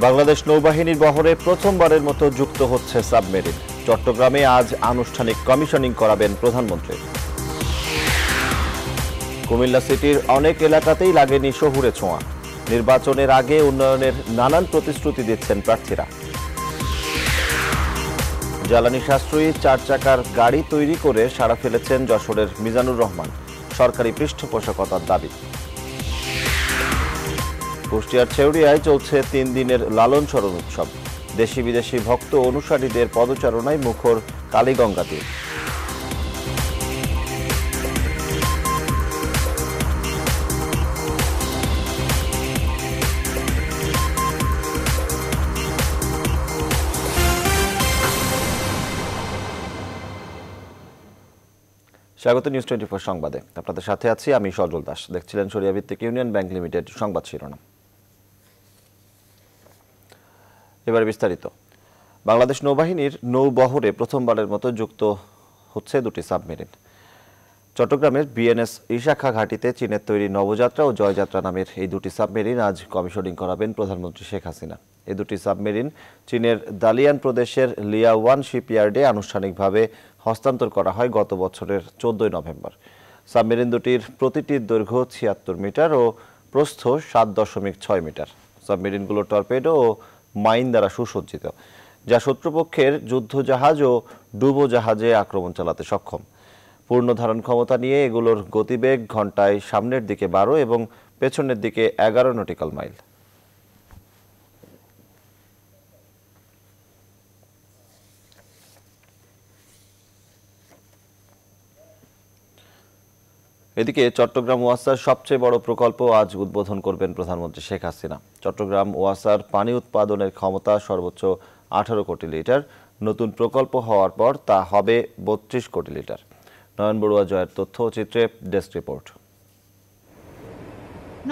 বাংলাদেশ নৌবাহিনীর বহরে প্রথমবারের মতো যুক্ত হচ্ছে সাবমেরিন। চট্টগ্রামে আজ আনুষ্ঠানিক কমিশনিং করাবেন প্রধানমন্ত্রী। কুমিল্লা সিটির অনেক এলাকাতেই লাগেনি শহুরে ছোঁয়া। নির্বাচনের আগে উন্নয়নের নানান প্রতিশ্রুতি দিচ্ছেন প্রার্থীরা। জ্বালানি সাশ্রয়ী 4 চাকার গাড়ি তৈরি করে সাড়া ফেলেছেন যশোরের মিজানুর রহমান। সরকারি পৃষ্ঠপোষকতার দাবি। কুষ্টিয়ার ছেউরিয়ায় চলছে 3 দিনের লালন স্মরণ উৎসব। দেশি বিদেশি ভক্ত অনুসারীদের পদচারণায় মুখর কালীগঙ্গা তীর। স্বাগত নিউজ 24 সংবাদে। আপনাদের সাথে আছি আমি সজল দাস। দেখছিলেন শরিয়া ভিত্তিক ইউনিয়ন ব্যাংক লিমিটেড সংবাদ শিরোনাম। এবার বিস্তারিত। বাংলাদেশ নৌবাহিনীর নৌবহরে প্রথমবারের মতো যুক্ত হচ্ছে 2টি সাবমেরিন। চট্টগ্রামের বিএনএস ইশাখা ঘাটিতে চীনের তৈরি নবযাত্রা ও জয়যাত্রা নামের এই 2টি সাবমেরিন আজ কমিশনিং করাবেন প্রধানমন্ত্রী শেখ হাসিনা। এই 2টি সাবমেরিন চীনের দালিয়ান প্রদেশের লিয়াওয়ান শিপইয়ার্ডে আনুষ্ঠানিকভাবে হস্তান্তর করা হয় গত বছরের 14 নভেম্বর। সাবমেরিন দুটির প্রতিটির দৈর্ঘ্য 76 মিটার ও প্রস্থ 7.6 মিটার। সাবমেরিনগুলো টর্পেডো ও মাইন দ্বারা সুসজ্জিত, যা শত্রুপক্ষের যুদ্ধজাহাজ ও ডুবোজাহাজে আক্রমণ চালাতে সক্ষম। পূর্ণ ধারণ ক্ষমতা নিয়ে এগুলোর গতিবেগ ঘন্টায় সামনের দিকে 12 এবং পেছনের দিকে 11 নটিক্যাল মাইল। এদিকে চট্টগ্রাম ওয়াসার সবচেয়ে বড় প্রকল্প আজ উদ্বোধন করবেন প্রধানমন্ত্রী শেখ হাসিনা। চট্টগ্রাম ওয়াসার পানি উৎপাদনের ক্ষমতা সর্বোচ্চ 18 কোটি লিটার। নতুন প্রকল্প হওয়ার পর তা হবে 32 কোটি লিটার। নয়ন বড়ুয়া জয়ের তথ্য চিত্রে ডেস্ক রিপোর্ট।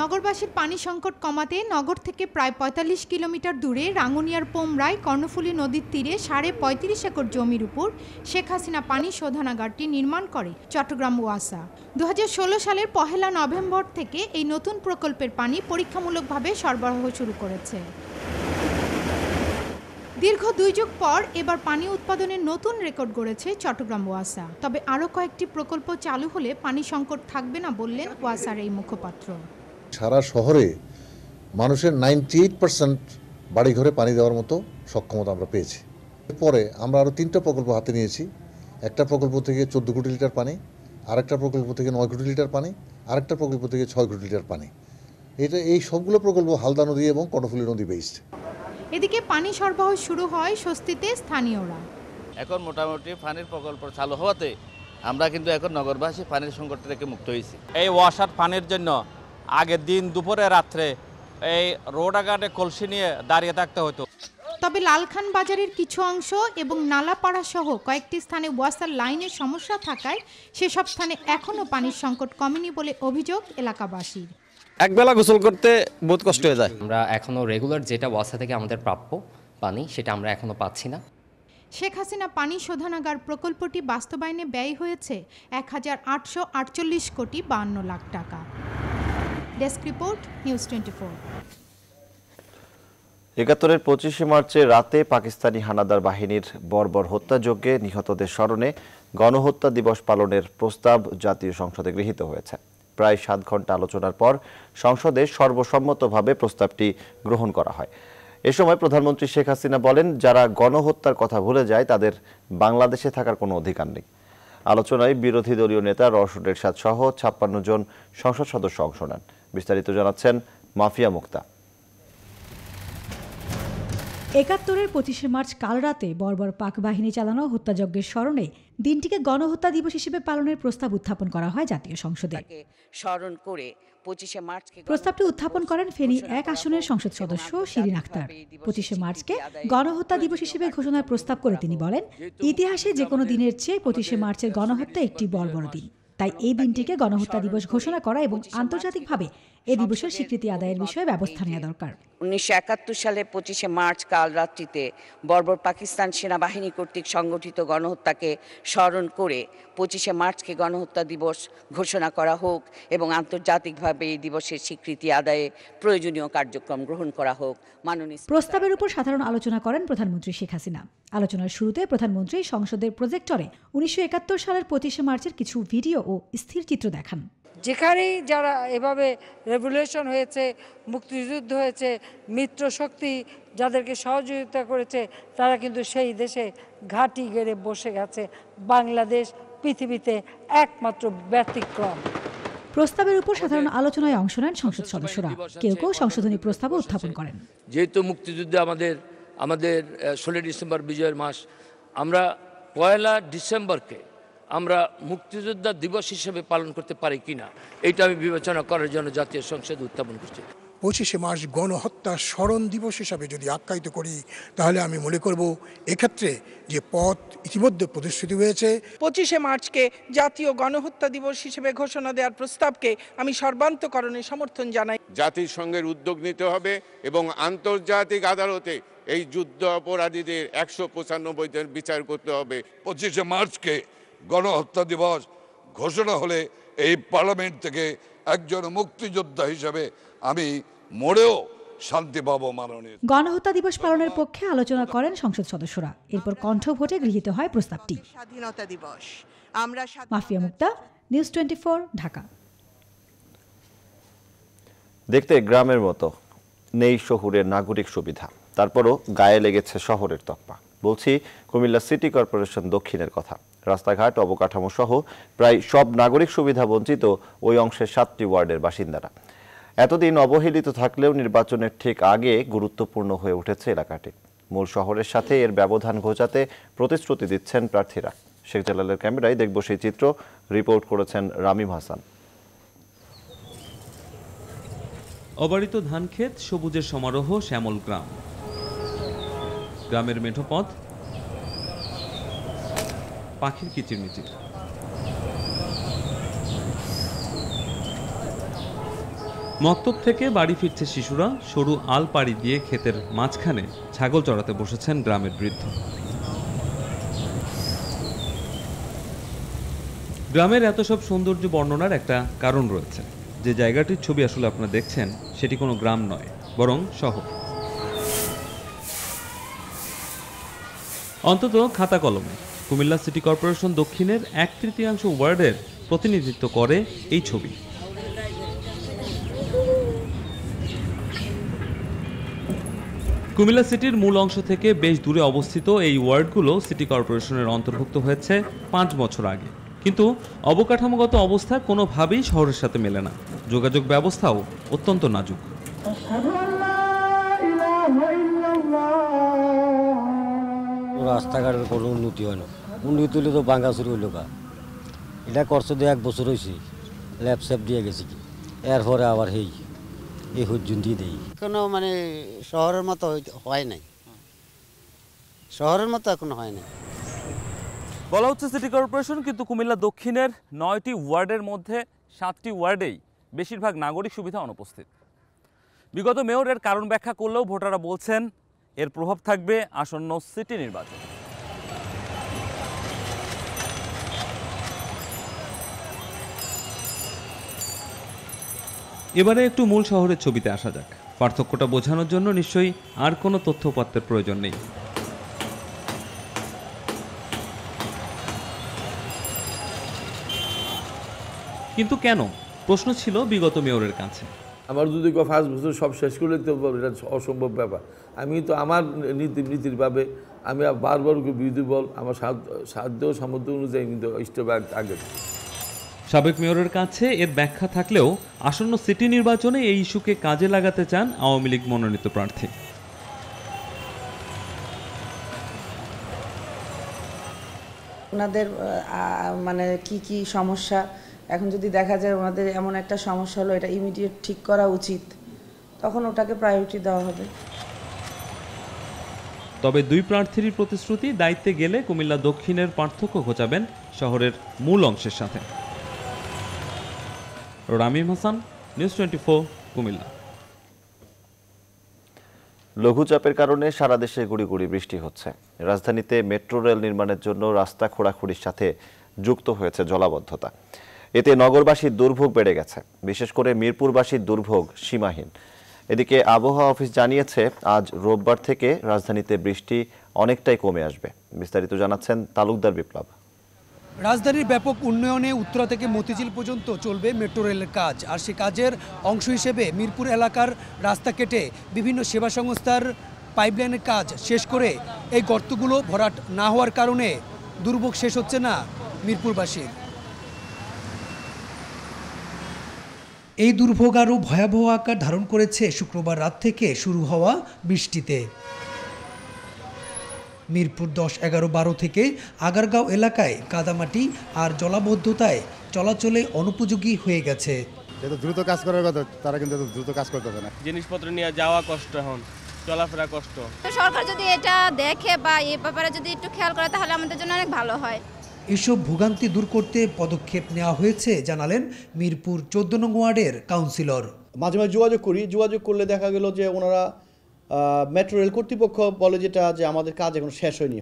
নগরবাসীর পানি সংকট কমাতে নগর থেকে প্রায় 45 কিলোমিটার দূরে রাঙ্গুনিয়ার পোমরায় কর্ণফুলী নদীর তীরে 35.5 একর জমির উপর শেখ হাসিনা পানি শোধনাগারটি নির্মাণ করে চট্টগ্রাম ওয়াসা। 2016 সালের 1 নভেম্বর থেকে এই নতুন প্রকল্পের পানি পরীক্ষামূলকভাবে সরবরাহ শুরু করেছে। দীর্ঘ 2 যুগ পর এবার পানি উৎপাদনের নতুন রেকর্ড গড়েছে চট্টগ্রাম ওয়াসা। তবে আরও কয়েকটি প্রকল্প চালু হলে পানি সংকট থাকবে না বললেন ওয়াসার এই মুখপাত্র। সারা শহরে মানুষের 98% বাড়িঘরে পানি দেওয়ার মতো সক্ষমতা আমরা পেয়েছি। এরপরে আমরা আরও 3টা প্রকল্প হাতে নিয়েছি। একটা প্রকল্প থেকে 14 কোটি লিটার পানি, আরেকটা প্রকল্প থেকে 9 কোটি লিটার পানি, আরেকটা প্রকল্প থেকে 6 কোটি লিটার পানি। এই সবগুলো প্রকল্প হালদা নদী এবং কর্ণফুলী নদী বেসড। এদিকে পানি সরবরাহ শুরু হয় স্বস্তিতে স্থানীয়রা। এখন মোটামুটি পানির প্রকল্প চালু হওয়াতে আমরা কিন্তু এখন নগরবাসী পানির সংকট থেকে মুক্ত হয়েছি। এই ওয়াসার পানির জন্য আগের দিন দুপুরে রাত্রে এই রোডাঘাটে কলসি নিয়ে দাঁড়িয়ে থাকতে হতো। তবে লালখান বাজারের কিছু অংশ এবং নালাপাড়া সহ কয়েকটি স্থানে ওয়াসার লাইনের সমস্যা থাকায় সেসব স্থানে এখনও পানির সংকট কমেনি বলে অভিযোগ এলাকাবাসীর। একবেলা গোসল করতে বহুত কষ্ট হয়ে যায়। আমরা এখনো রেগুলার যেটা ওয়াসা থেকে আমাদের প্রাপ্য পানি সেটা আমরা এখনো পাচ্ছি না। শেখ হাসিনা পানি শোধনাগার প্রকল্পটি বাস্তবায়নে ব্যয় হয়েছে 1848 কোটি 52 লাখ টাকা। Desk report news 24। 71-এর 25শে মার্চে রাতে পাকিস্তানি হানাদার বাহিনীর বর্বর হত্যাযজ্ঞে নিহতদের স্মরণে গণহত্যা দিবস পালনের প্রস্তাব জাতীয় সংসদে গৃহীত হয়েছে। প্রায় 7 ঘন্টা আলোচনার পর সংসদে সর্বসম্মতভাবে প্রস্তাবটি গ্রহণ করা হয়। এ সময় প্রধানমন্ত্রী শেখ হাসিনা বলেন, যারা গণহত্যার কথা ভুলে যায় তাদের বাংলাদেশে থাকার কোনো অধিকার নেই। আলোচনায় বিরোধী দলীয় নেতা রওশন এরশাদ সহ 56 জন সংসদ সদস্য অংশ নেন। বিস্তারিত জানাচ্ছেন মাফিয়া মুক্তা। 71-এর 25শে মার্চ কাল রাতে বর্বর পাক বাহিনী চালানো হত্যাযজ্ঞের স্মরণে দিনটিকে গণহত্যা দিবস হিসেবে পালনের প্রস্তাব উত্থাপন করা হয় জাতীয় সংসদে। প্রস্তাবটি উত্থাপন করেন ফেনী 1 আসনের সংসদ সদস্য শিরিন আক্তার। 25শে মার্চকে গণহত্যা দিবস হিসেবে ঘোষণার প্রস্তাব করে তিনি বলেন, ইতিহাসে যে কোনো দিনের চেয়ে 25শে মার্চের গণহত্যা একটি বর্বর দিন। তাই এই দিনটিকে গণহত্যা দিবস ঘোষণা করা এবং আন্তর্জাতিকভাবে এ দিবসের স্বীকৃতি আদায়ের বিষয়ে ব্যবস্থা নেওয়া দরকার। 1971 সালে 25শে মার্চ কাল রাত্রিতে বর্বর পাকিস্তান সেনাবাহিনী কর্তৃক সংগঠিত গণহত্যাকে স্মরণ করে 25শে মার্চকে গণহত্যা দিবস ঘোষণা করা হোক এবং আন্তর্জাতিকভাবে এই দিবসের স্বীকৃতি আদায়ে প্রয়োজনীয় কার্যক্রম গ্রহণ করা হোক। মাননীয় প্রস্তাবের উপর সাধারণ আলোচনা করেন প্রধানমন্ত্রী শেখ হাসিনা। আলোচনার শুরুতে প্রধানমন্ত্রী সংসদের প্রজেক্টরে 1971 সালের 25শে মার্চের কিছু ভিডিও ও স্থির চিত্র দেখান। যেখানেই যারা এভাবে রেভলিউশন হয়েছে, মুক্তিযুদ্ধ হয়েছে, মিত্র শক্তি যাদেরকে সহযোগিতা করেছে, তারা কিন্তু সেই দেশে ঘাঁটি গেড়ে বসে গেছে। বাংলাদেশ পৃথিবীতে একমাত্র ব্যতিক্রম। প্রস্তাবের উপর সাধারণ আলোচনায় অংশ নেন সংসদ সদস্যরা। কেউ কেউ সংশোধনী প্রস্তাবও উত্থাপন করেন। যেহেতু মুক্তিযুদ্ধে আমাদের 16 ডিসেম্বর বিজয়ের মাস, আমরা 1 ডিসেম্বরকে আমরা মুক্তিযোদ্ধা দিবস হিসেবে পালন করতে পারি কিনা, এটা আমি বিবেচনা করার জন্য জাতীয় সংসদে উত্থাপন করছি। 25শে মার্চ গণহত্যা স্মরণ দিবস হিসাবে যদি আখ্যায়িত করি, তাহলে আমি মনে করব এক্ষেত্রে যে পথ ইতিমধ্যে প্রতিশ্রুতি হয়েছে। 25শে মার্চকে জাতীয় গণহত্যা দিবস হিসেবে ঘোষণা দেওয়ার প্রস্তাবকে আমি সর্বান্তকরণে সমর্থন জানাই। জাতিসংঘের উদ্যোগ নিতে হবে এবং আন্তর্জাতিক আদালতে এই যুদ্ধ অপরাধীদের 195 জন বিচার করতে হবে। 25শে মার্চকে গণহত্যা দিবস ঘোষণা হলে এই পার্লামেন্ট থেকে একজন মুক্তিযোদ্ধা হিসেবে আমি মরেও শান্তি পাবো। মাননীয় গণহত্যা দিবস পালনের পক্ষে আলোচনা করেন সংসদ সদস্যরা। এরপর কণ্ঠ ভোটে গৃহীত হয় প্রস্তাবটি। স্বাধীনতা দিবস আমরা মাফিয়া মুক্তা, নিউজ 24, ঢাকা। দেখতে গ্রামের মতো, নেই শহুরের নাগরিক সুবিধা, তারপরও গায়ে লেগেছে শহরের তকমা। বলছি কুমিল্লা সিটি কর্পোরেশন দক্ষিণের কথা। রাস্তাঘাট, অবকাঠামো সহ প্রায় সব নাগরিক সুবিধা বঞ্চিত ওই অংশের 7টি ওয়ার্ডের বাসিন্দারা। এতদিন অবহেলিত থাকলেও নির্বাচনের ঠিক আগে গুরুত্বপূর্ণ হয়ে উঠেছে এলাকাটি। মূল শহরের সাথে এর ব্যবধান ঘোচাতে প্রতিশ্রুতি দিচ্ছেন প্রার্থীরা। শেখ জালালের ক্যামেরায় দেখব সেই চিত্র। রিপোর্ট করেছেন রামিম হাসান। অবারিত ধানক্ষেত, সবুজের সমারোহ, শ্যামল গ্রাম, গ্রামের মেঠো পথ, পাখির কিচিরমিচির। মক্তব থেকে বাড়ি ফিরছে শিশুরা। সরু আল পাড়ি দিয়ে ক্ষেতের মাঝখানে ছাগল চড়াতে বসেছেন গ্রামের বৃদ্ধ। গ্রামের এত সব সৌন্দর্য বর্ণনার একটা কারণ রয়েছে। যে জায়গাটির ছবি আসলে আপনারা দেখছেন, সেটি কোনো গ্রাম নয়, বরং শহর। অন্তত খাতা কলমে কুমিল্লা সিটি কর্পোরেশন দক্ষিণের 1/3 ওয়ার্ডের প্রতিনিধিত্ব করে এই ছবি। কুমিল্লা সিটির মূল অংশ থেকে বেশ দূরে অবস্থিত এই ওয়ার্ডগুলো সিটি কর্পোরেশনের অন্তর্ভুক্ত হয়েছে 5 বছর আগে। কিন্তু অবকাঠামোগত অবস্থা কোনোভাবেই শহরের সাথে মেলে না। যোগাযোগ ব্যবস্থাও অত্যন্ত নাজুক। রাস্তাঘাটের কোনো উন্নতি হয় না। উন্নতি হলে তো ভাঙাচুরি হইল গা। এটা করছে তো 1 বছর হয়েছে, ল্যাপস্যাপ দিয়ে গেছে কি, এরপরে আবার এই হুজ্জুন্তি দেই। কোনো মানে শহরের মতো হয় নাই, শহরের মতো এখনো হয় নাই। বলা হচ্ছে সিটি কর্পোরেশন, কিন্তু কুমিল্লা দক্ষিণের 9টি ওয়ার্ডের মধ্যে 7টি ওয়ার্ডেই বেশিরভাগ নাগরিক সুবিধা অনুপস্থিত। বিগত মেয়রের কারণ ব্যাখ্যা করলেও ভোটাররা বলছেন এর প্রভাব থাকবে আসন্ন সিটি নির্বাচন। এবারে একটু মূল শহরের ছবিতে আসা যাক। পার্থক্যটা বোঝানোর জন্য নিশ্চয়ই আর কোনো তথ্যপত্রের প্রয়োজন নেই। কিন্তু কেন? প্রশ্ন ছিল বিগত মেয়রের কাছে। আমার যদি 5 বছর সব শেষ করে দিতে পারবো, এটা অসম্ভব ব্যাপার। আমি তো আমার নীতির ভাবে আমি বারবার বিরোধী বল আমার সাধ্য সামর্থ্য অনুযায়ী কিন্তু স্টেপ আগে। সাবেক মেয়রের কাছে এর ব্যাখ্যা থাকলেও আসন্ন সিটি নির্বাচনে এই ইস্যুকে কাজে লাগাতে চান আওয়ামী লীগ মনোনীত প্রার্থী। ওনাদের মানে কি সমস্যা, এখন যদি দেখা যায় ওনাদের এমন একটা সমস্যা হলো, এটা ইমিডিয়েট ঠিক করা উচিত, তখন ওটাকে প্রায়োরিটি দেওয়া হবে। তবে দুই প্রার্থীর প্রতিশ্রুতি দায়িত্বে গেলে কুমিল্লা দক্ষিণের পার্থক্য ঘোচাবেন শহরের মূল অংশের সাথে। রামিম হাসান, নিউজ 24, কুমিল্লা। লঘুচাপের কারণে সারা দেশে গুড়ি গুড়ি বৃষ্টি হচ্ছে। রাজধানীতে মেট্রো রেল নির্মাণের জন্য রাস্তা খোঁড়াখুড়ির সাথে যুক্ত হয়েছে জলাবদ্ধতা। এতে নগরবাসীর দুর্ভোগ বেড়ে গেছে, বিশেষ করে মিরপুরবাসীর দুর্ভোগ সীমাহীন। এদিকে আবহাওয়া অফিস জানিয়েছে আজ রোববার থেকে রাজধানীতে বৃষ্টি অনেকটাই কমে আসবে। বিস্তারিত জানাচ্ছেন তালুকদার বিপ্লব। রাজধানীর ব্যাপক উন্নয়নে উত্তরা থেকে মতিঝিল পর্যন্ত চলবে মেট্রো রেলের কাজ, আর সে কাজের অংশ হিসেবে মিরপুর এলাকার রাস্তা কেটে বিভিন্ন সেবা সংস্থার পাইপলাইনের কাজ শেষ করে এই গর্তগুলো ভরাট না হওয়ার কারণে দুর্ভোগ শেষ হচ্ছে না মিরপুরবাসীর। এই দুর্ভোগ আরও ভয়াবহ আকার ধারণ করেছে শুক্রবার রাত থেকে শুরু হওয়া বৃষ্টিতে। মিরপুর 10, 11, 12 থেকে আগারগাঁও এলাকায় কাদামাটি আর জলাবদ্ধতায় চলাচলে অনুপযোগী হয়ে গেছে। যেহেতু দ্রুত কাজ করার কথা, তারা কিন্তু দ্রুত কাজ করতেছে না। জিনিসপত্র নিয়ে যাওয়া কষ্ট, এখন চলাফেরা কষ্ট। সরকার যদি এটা দেখে বা এই ব্যাপারে যদি একটু খেয়াল করে তাহলে আমাদের জন্য অনেক ভালো হয়। এসব ভোগান্তি দূর করতে পদক্ষেপ নেওয়া হয়েছে জানালেন মিরপুর 14 নং ওয়ার্ডের কাউন্সিলর। মাঝে মাঝে যোগাযোগ করলে দেখা গেল যে ওনারা মেট্রো রেল কর্তৃপক্ষ বলে যেটা যে আমাদের কাজ এখন শেষ হয়নি।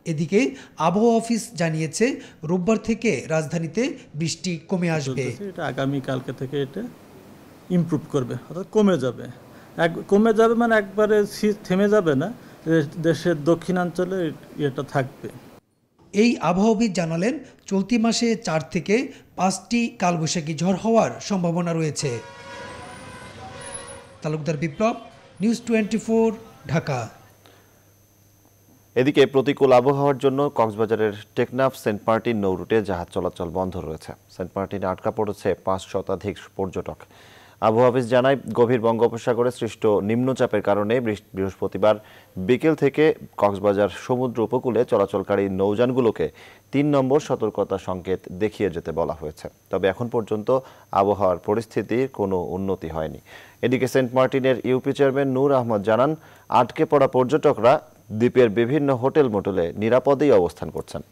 এদিকে আবহাওয়া অফিস জানিয়েছে রোববার থেকে রাজধানীতে বৃষ্টি কমে আসবে। এটা আগামী কালকে থেকে এটা ইমপ্রুভ করবে, অর্থাৎ কমে যাবে মানে একবারে থেমে যাবে না, দেশের দক্ষিণাঞ্চলে এটা থাকবে। এই আবহাওয়াবিদ জানালেন চলতি মাসে 4 থেকে 5টি কালবৈশাখী ঝড় হওয়ার সম্ভাবনা রয়েছে। তালুকদার বিপ্লব, নিউজ 24, ঢাকা। এদিকে প্রতিকূল আবহাওয়ার জন্য কক্সবাজারের টেকনাফ সেন্ট মার্টিন নৌ রুটে জাহাজ চলাচল বন্ধ রয়েছে। সেন্ট মার্টিনে আটকা পড়েছে 5 শতাধিক পর্যটক। আবহাওয়া অফিস জানায় গভীর বঙ্গোপসাগরে সৃষ্ট নিম্নচাপের কারণে বৃহস্পতিবার বিকেল থেকে কক্সবাজার সমুদ্র উপকূলে চলাচলকারী নৌযানগুলোকে 3 নম্বর সতর্কতা সংকেত দেখিয়ে যেতে বলা হয়েছে। তবে এখন পর্যন্ত আবহাওয়ার পরিস্থিতির কোনো উন্নতি হয়নি। এদিকে সেন্ট মার্টিনের ইউপি চেয়ারম্যান নূর আহমদ জানান, আটকে পড়া পর্যটকরা দ্বীপের বিভিন্ন হোটেল মোটেলে নিরাপদেই অবস্থান করছেন।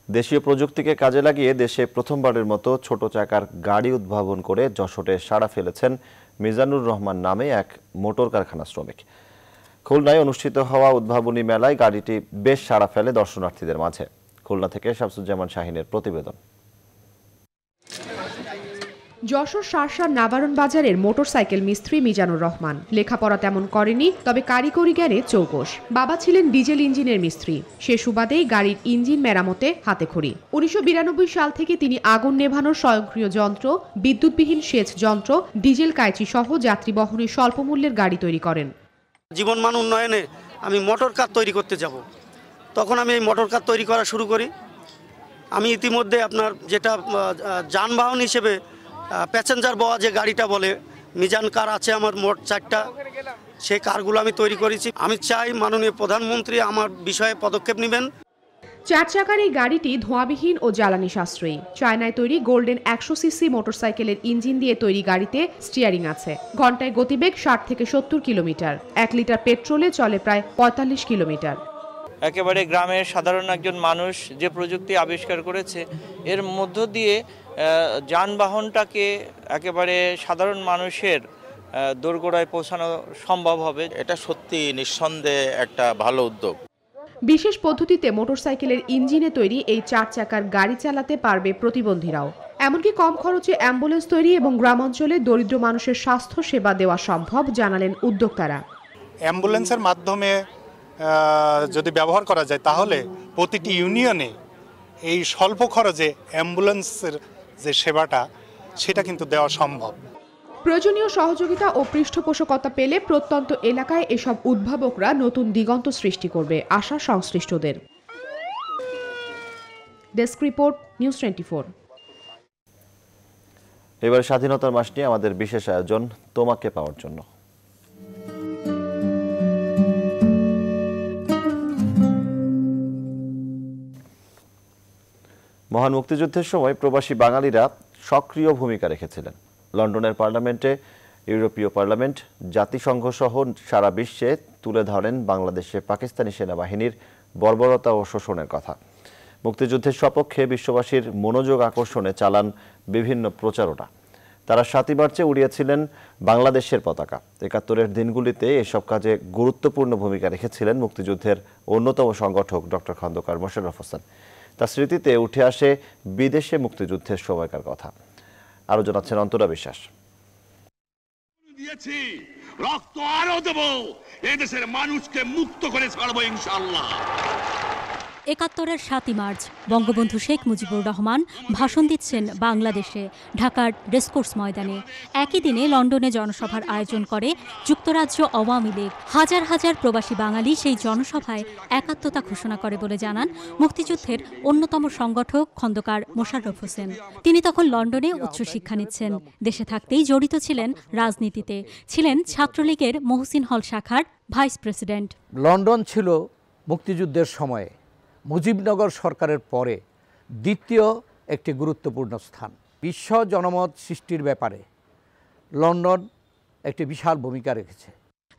দেশীয় প্রযুক্তিকে কাজে লাগিয়ে দেশে প্রথমবারের মতো ছোট চাকার গাড়ি উদ্ভাবন করে যশোরে সাড়া ফেলেছেন মিজানুর রহমান নামে এক মোটর কারখানা শ্রমিক। খুলনায় অনুষ্ঠিত হওয়া উদ্ভাবনী মেলায় গাড়িটি বেশ সাড়া ফেলে দর্শনার্থীদের মাঝে। খুলনা থেকে শামসুজ্জামান শাহিনের প্রতিবেদন। যশোর শার্শার নাবারণ বাজারের মোটরসাইকেল মিস্ত্রি মিজানুর রহমান লেখাপড়া তেমন করেনি, তবে কারিগরি জ্ঞানে চৌকস। বাবা ছিলেন ডিজেল ইঞ্জিনের মিস্ত্রি, সে সুবাদেই গাড়ির ইঞ্জিন মেরামতে হাতেখড়ি। 1992 সাল থেকে তিনি আগুন নেভানোর স্বয়ংক্রিয় যন্ত্র, বিদ্যুৎবিহীন সেচ যন্ত্র, ডিজেল কাইচি সহ যাত্রী বহনে স্বল্প মূল্যের গাড়ি তৈরি করেন। জীবনমান উন্নয়নে আমি মোটর কার তৈরি করতে যাব, তখন আমি এই মোটর কার তৈরি করা শুরু করি। আমি ইতিমধ্যে আপনার যেটা যানবাহন হিসেবে প্যাসেঞ্জার বওয়া যে গাড়িটা বলে, মিজান কার আছে আমার মোট 4টা, সেই কারগুলো আমি তৈরি করেছি। আমি চাই মাননীয় প্রধানমন্ত্রী আমার বিষয়ে পদক্ষেপ নেবেন। 4 চাকার এই গাড়িটি ধোঁয়াবিহীন ও জ্বালানি সাশ্রয়ী। চায়নায় তৈরি গোল্ডেন 100 সিসি মোটরসাইকেলের ইঞ্জিন দিয়ে তৈরি গাড়িতে স্টিয়ারিং আছে। ঘন্টায় গতিবেগ 60 থেকে 70 কিলোমিটার। 1 লিটার পেট্রোলে চলে প্রায় 45 কিলোমিটার। একেবারে গ্রামের সাধারণ একজন মানুষ যে প্রযুক্তি আবিষ্কার করেছে, এর মধ্য দিয়ে যানবাহনটাকে একেবারে সাধারণ মানুষের দোরগোড়ায় পৌঁছানো সম্ভব হবে। এটা সত্যি নিঃসন্দেহে একটা ভালো উদ্যোগ। বিশেষ পদ্ধতিতে মোটরসাইকেলের ইঞ্জিনে তৈরি এই 4 চাকার গাড়ি চালাতে পারবে প্রতিবন্ধীরাও। এমনকি কম খরচে অ্যাম্বুলেন্স তৈরি এবং গ্রামাঞ্চলে দরিদ্র মানুষের স্বাস্থ্য সেবা দেওয়া সম্ভব, জানালেন উদ্যোক্তারা। অ্যাম্বুলেন্সের মাধ্যমে যদি ব্যবহার করা যায় তাহলে প্রতিটি ইউনিয়নে এই স্বল্প খরচে অ্যাম্বুলেন্সের যে সেবাটা সেটা কিন্তু দেওয়া সম্ভব। প্রয়োজনীয় সহযোগিতা ও পৃষ্ঠপোষকতা পেলে প্রত্যন্ত এলাকায় এসব উদ্ভাবকরা নতুন দিগন্ত সৃষ্টি করবে, আশা সংশ্লিষ্টদের। Desk report, news 24। এবার স্বাধীনতার মাস নিয়ে আমাদের বিশেষ আয়োজন তোমাকে পাওয়ার জন্য। মহান মুক্তিযুদ্ধের সময় প্রবাসী বাঙালিরা সক্রিয় ভূমিকা রেখেছিলেন। লন্ডনের পার্লামেন্টে ইউরোপীয় পার্লামেন্ট জাতিসংঘ সহ সারা বিশ্বে তুলে ধরেন বাংলাদেশে পাকিস্তানি সেনাবাহিনীর বর্বরতা ও শোষণের কথা। মুক্তিযুদ্ধের সপক্ষে বিশ্ববাসীর মনোযোগ আকর্ষণে চালান বিভিন্ন প্রচারণা। তারা ৭ই মার্চে উড়িয়েছিলেন বাংলাদেশের পতাকা। ৭১-এর দিনগুলিতে এসব কাজে গুরুত্বপূর্ণ ভূমিকা রেখেছিলেন মুক্তিযুদ্ধের অন্যতম সংগঠক ডক্টর খন্দকার মোশাররফ হোসেন। তার স্মৃতিতে উঠে আসে বিদেশে মুক্তিযুদ্ধের সময়কার কথা। আরও জানাচ্ছেন অন্তরা বিশ্বাস। দিয়েছি, রক্ত আরো দেব, এদেশের মানুষকে মুক্ত করে ছাড়বো ইনশাআল্লাহ। ৭১-এর ৭ই মার্চ বঙ্গবন্ধু শেখ মুজিবুর রহমান ভাষণ দিচ্ছেন বাংলাদেশে, ঢাকার রেসকোর্স ময়দানে। একই দিনে লন্ডনে জনসভার আয়োজন করে যুক্তরাজ্য আওয়ামী লীগ। হাজার হাজার প্রবাসী বাঙালি সেই জনসভায় একাত্মতা ঘোষণা করে বলে জানান মুক্তিযুদ্ধের অন্যতম সংগঠক খন্দকার মোশাররফ হোসেন। তিনি তখন লন্ডনে উচ্চশিক্ষা নিচ্ছেন। দেশে থাকতেই জড়িত ছিলেন রাজনীতিতে, ছিলেন ছাত্রলীগের মহসিন হল শাখার ভাইস প্রেসিডেন্ট। লন্ডন ছিল মুক্তিযুদ্ধের সময়ে মুজিবনগর সরকারের পরে দ্বিতীয় একটি গুরুত্বপূর্ণ স্থান। বিশ্ব জনমত সৃষ্টির ব্যাপারে লন্ডন একটি বিশাল ভূমিকা রেখেছে।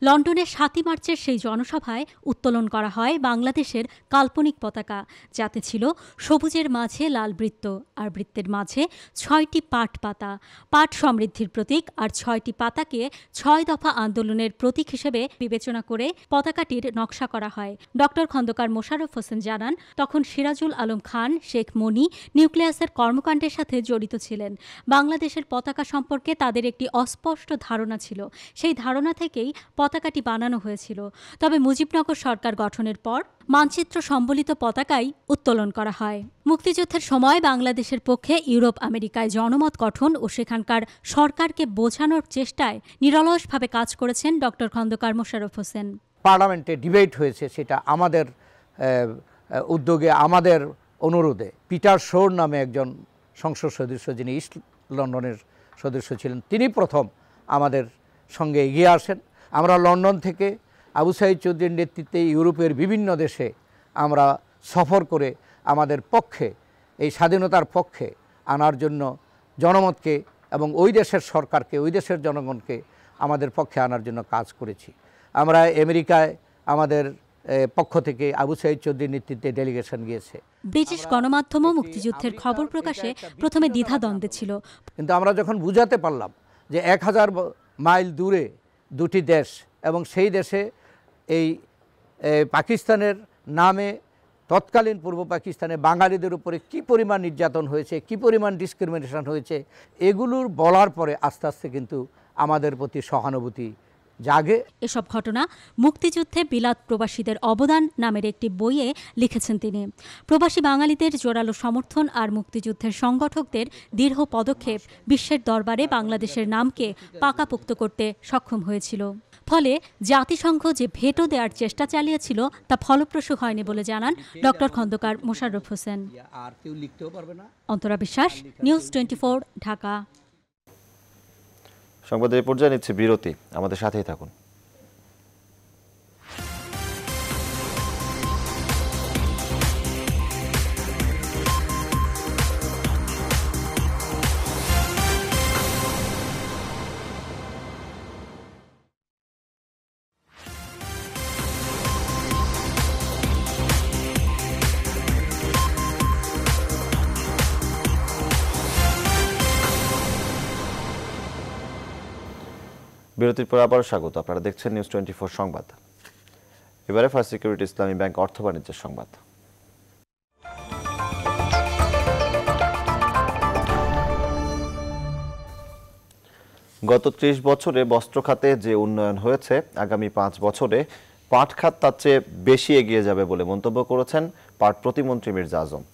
লন্ডনের ৭ই মার্চের সেই জনসভায় উত্তোলন করা হয় বাংলাদেশের কাল্পনিক পতাকা, যাতে ছিল সবুজের মাঝে লাল বৃত্ত, আর বৃত্তের মাঝে ৬টি পাট পাতা। পাট সমৃদ্ধির প্রতীক, আর ৬টি পাতাকে ৬ দফা আন্দোলনের প্রতীক হিসেবে বিবেচনা করে পতাকাটির নকশা করা হয়। ডক্টর খন্দকার মোশাররফ হোসেন জানান, তখন সিরাজুল আলম খান, শেখ মনি নিউক্লিয়াসের কর্মকাণ্ডের সাথে জড়িত ছিলেন। বাংলাদেশের পতাকা সম্পর্কে তাদের একটি অস্পষ্ট ধারণা ছিল। সেই ধারণা থেকেই পতাকাটি বানানো হয়েছিল। তবে মুজিবনগর সরকার গঠনের পর মানচিত্র সম্বলিত পতাকাই উত্তোলন করা হয়। মুক্তিযুদ্ধের সময় বাংলাদেশের পক্ষে ইউরোপ আমেরিকায় জনমত গঠন ও সেখানকার সরকারকে বোঝানোর চেষ্টায় নিরলসভাবে কাজ করেছেন ডক্টর খন্দকার মোশাররফ হোসেন। পার্লামেন্টে ডিবেট হয়েছে, সেটা আমাদের উদ্যোগে, আমাদের অনুরোধে। পিটার শোর নামে একজন সংসদ সদস্য, যিনি ইস্ট লন্ডনের সদস্য ছিলেন, তিনি প্রথম আমাদের সঙ্গে এগিয়ে আসেন। আমরা লন্ডন থেকে আবু সাঈদ চৌধুরীর নেতৃত্বে ইউরোপের বিভিন্ন দেশে আমরা সফর করে আমাদের পক্ষে, এই স্বাধীনতার পক্ষে আনার জন্য জনমতকে এবং ওই দেশের সরকারকে, ওই দেশের জনগণকে আমাদের পক্ষে আনার জন্য কাজ করেছি। আমরা আমেরিকায় আমাদের পক্ষ থেকে আবু সাঈদ চৌধুরীর নেতৃত্বে ডেলিগেশন গিয়েছে। ব্রিটিশ গণমাধ্যমও মুক্তিযুদ্ধের খবর প্রকাশে প্রথমে দ্বিধাদ্বন্দ্বে ছিল, কিন্তু আমরা যখন বুঝাতে পারলাম যে 1000 মাইল দূরে দুটি দেশ, এবং সেই দেশে এই পাকিস্তানের নামে তৎকালীন পূর্ব পাকিস্তানে বাঙালিদের উপরে কী পরিমাণ নির্যাতন হয়েছে, কী পরিমাণ ডিসক্রিমিনেশন হয়েছে, এগুলোর বলার পরে আস্তে আস্তে কিন্তু আমাদের প্রতি সহানুভূতি জাগে। এসব ঘটনা মুক্তিযুদ্ধে বিলাত প্রবাসীদের অবদান নামের একটি বইয়ে লিখেছেন তিনি। প্রবাসী বাঙালিদের জোরালো সমর্থন আর মুক্তিযুদ্ধের সংগঠকদের দৃঢ় পদক্ষেপ বিশ্বের দরবারে বাংলাদেশের নামকে পাকাপোক্ত করতে সক্ষম হয়েছিল। ফলে জাতিসংঘ যে ভেটো দেওয়ার চেষ্টা চালিয়েছিল তা ফলপ্রসূ হয়নি বলে জানান ডক্টর খন্দকার মোশাররফ হোসেন। অন্তরা বিশ্বাস, নিউজ 24, ঢাকা। সংবাদের এই পর্যায়ে নিচ্ছে বিরতি, আমাদের সাথেই থাকুন। বিরতির পর আবারও স্বাগত। আপনারা দেখছেন নিউজ 24 সংবাদ। এবারে ফার্স্ট সিকিউরিটি ইসলামী ব্যাংক অর্থ বাণিজ্যের সংবাদ। গত 30 বছরে বস্ত্র খাতে যে উন্নয়ন হয়েছে, আগামী 5 বছরে পাট খাত তার চেয়ে বেশি এগিয়ে যাবে বলে মন্তব্য করেছেন পাট প্রতিমন্ত্রী মির্জা আজম।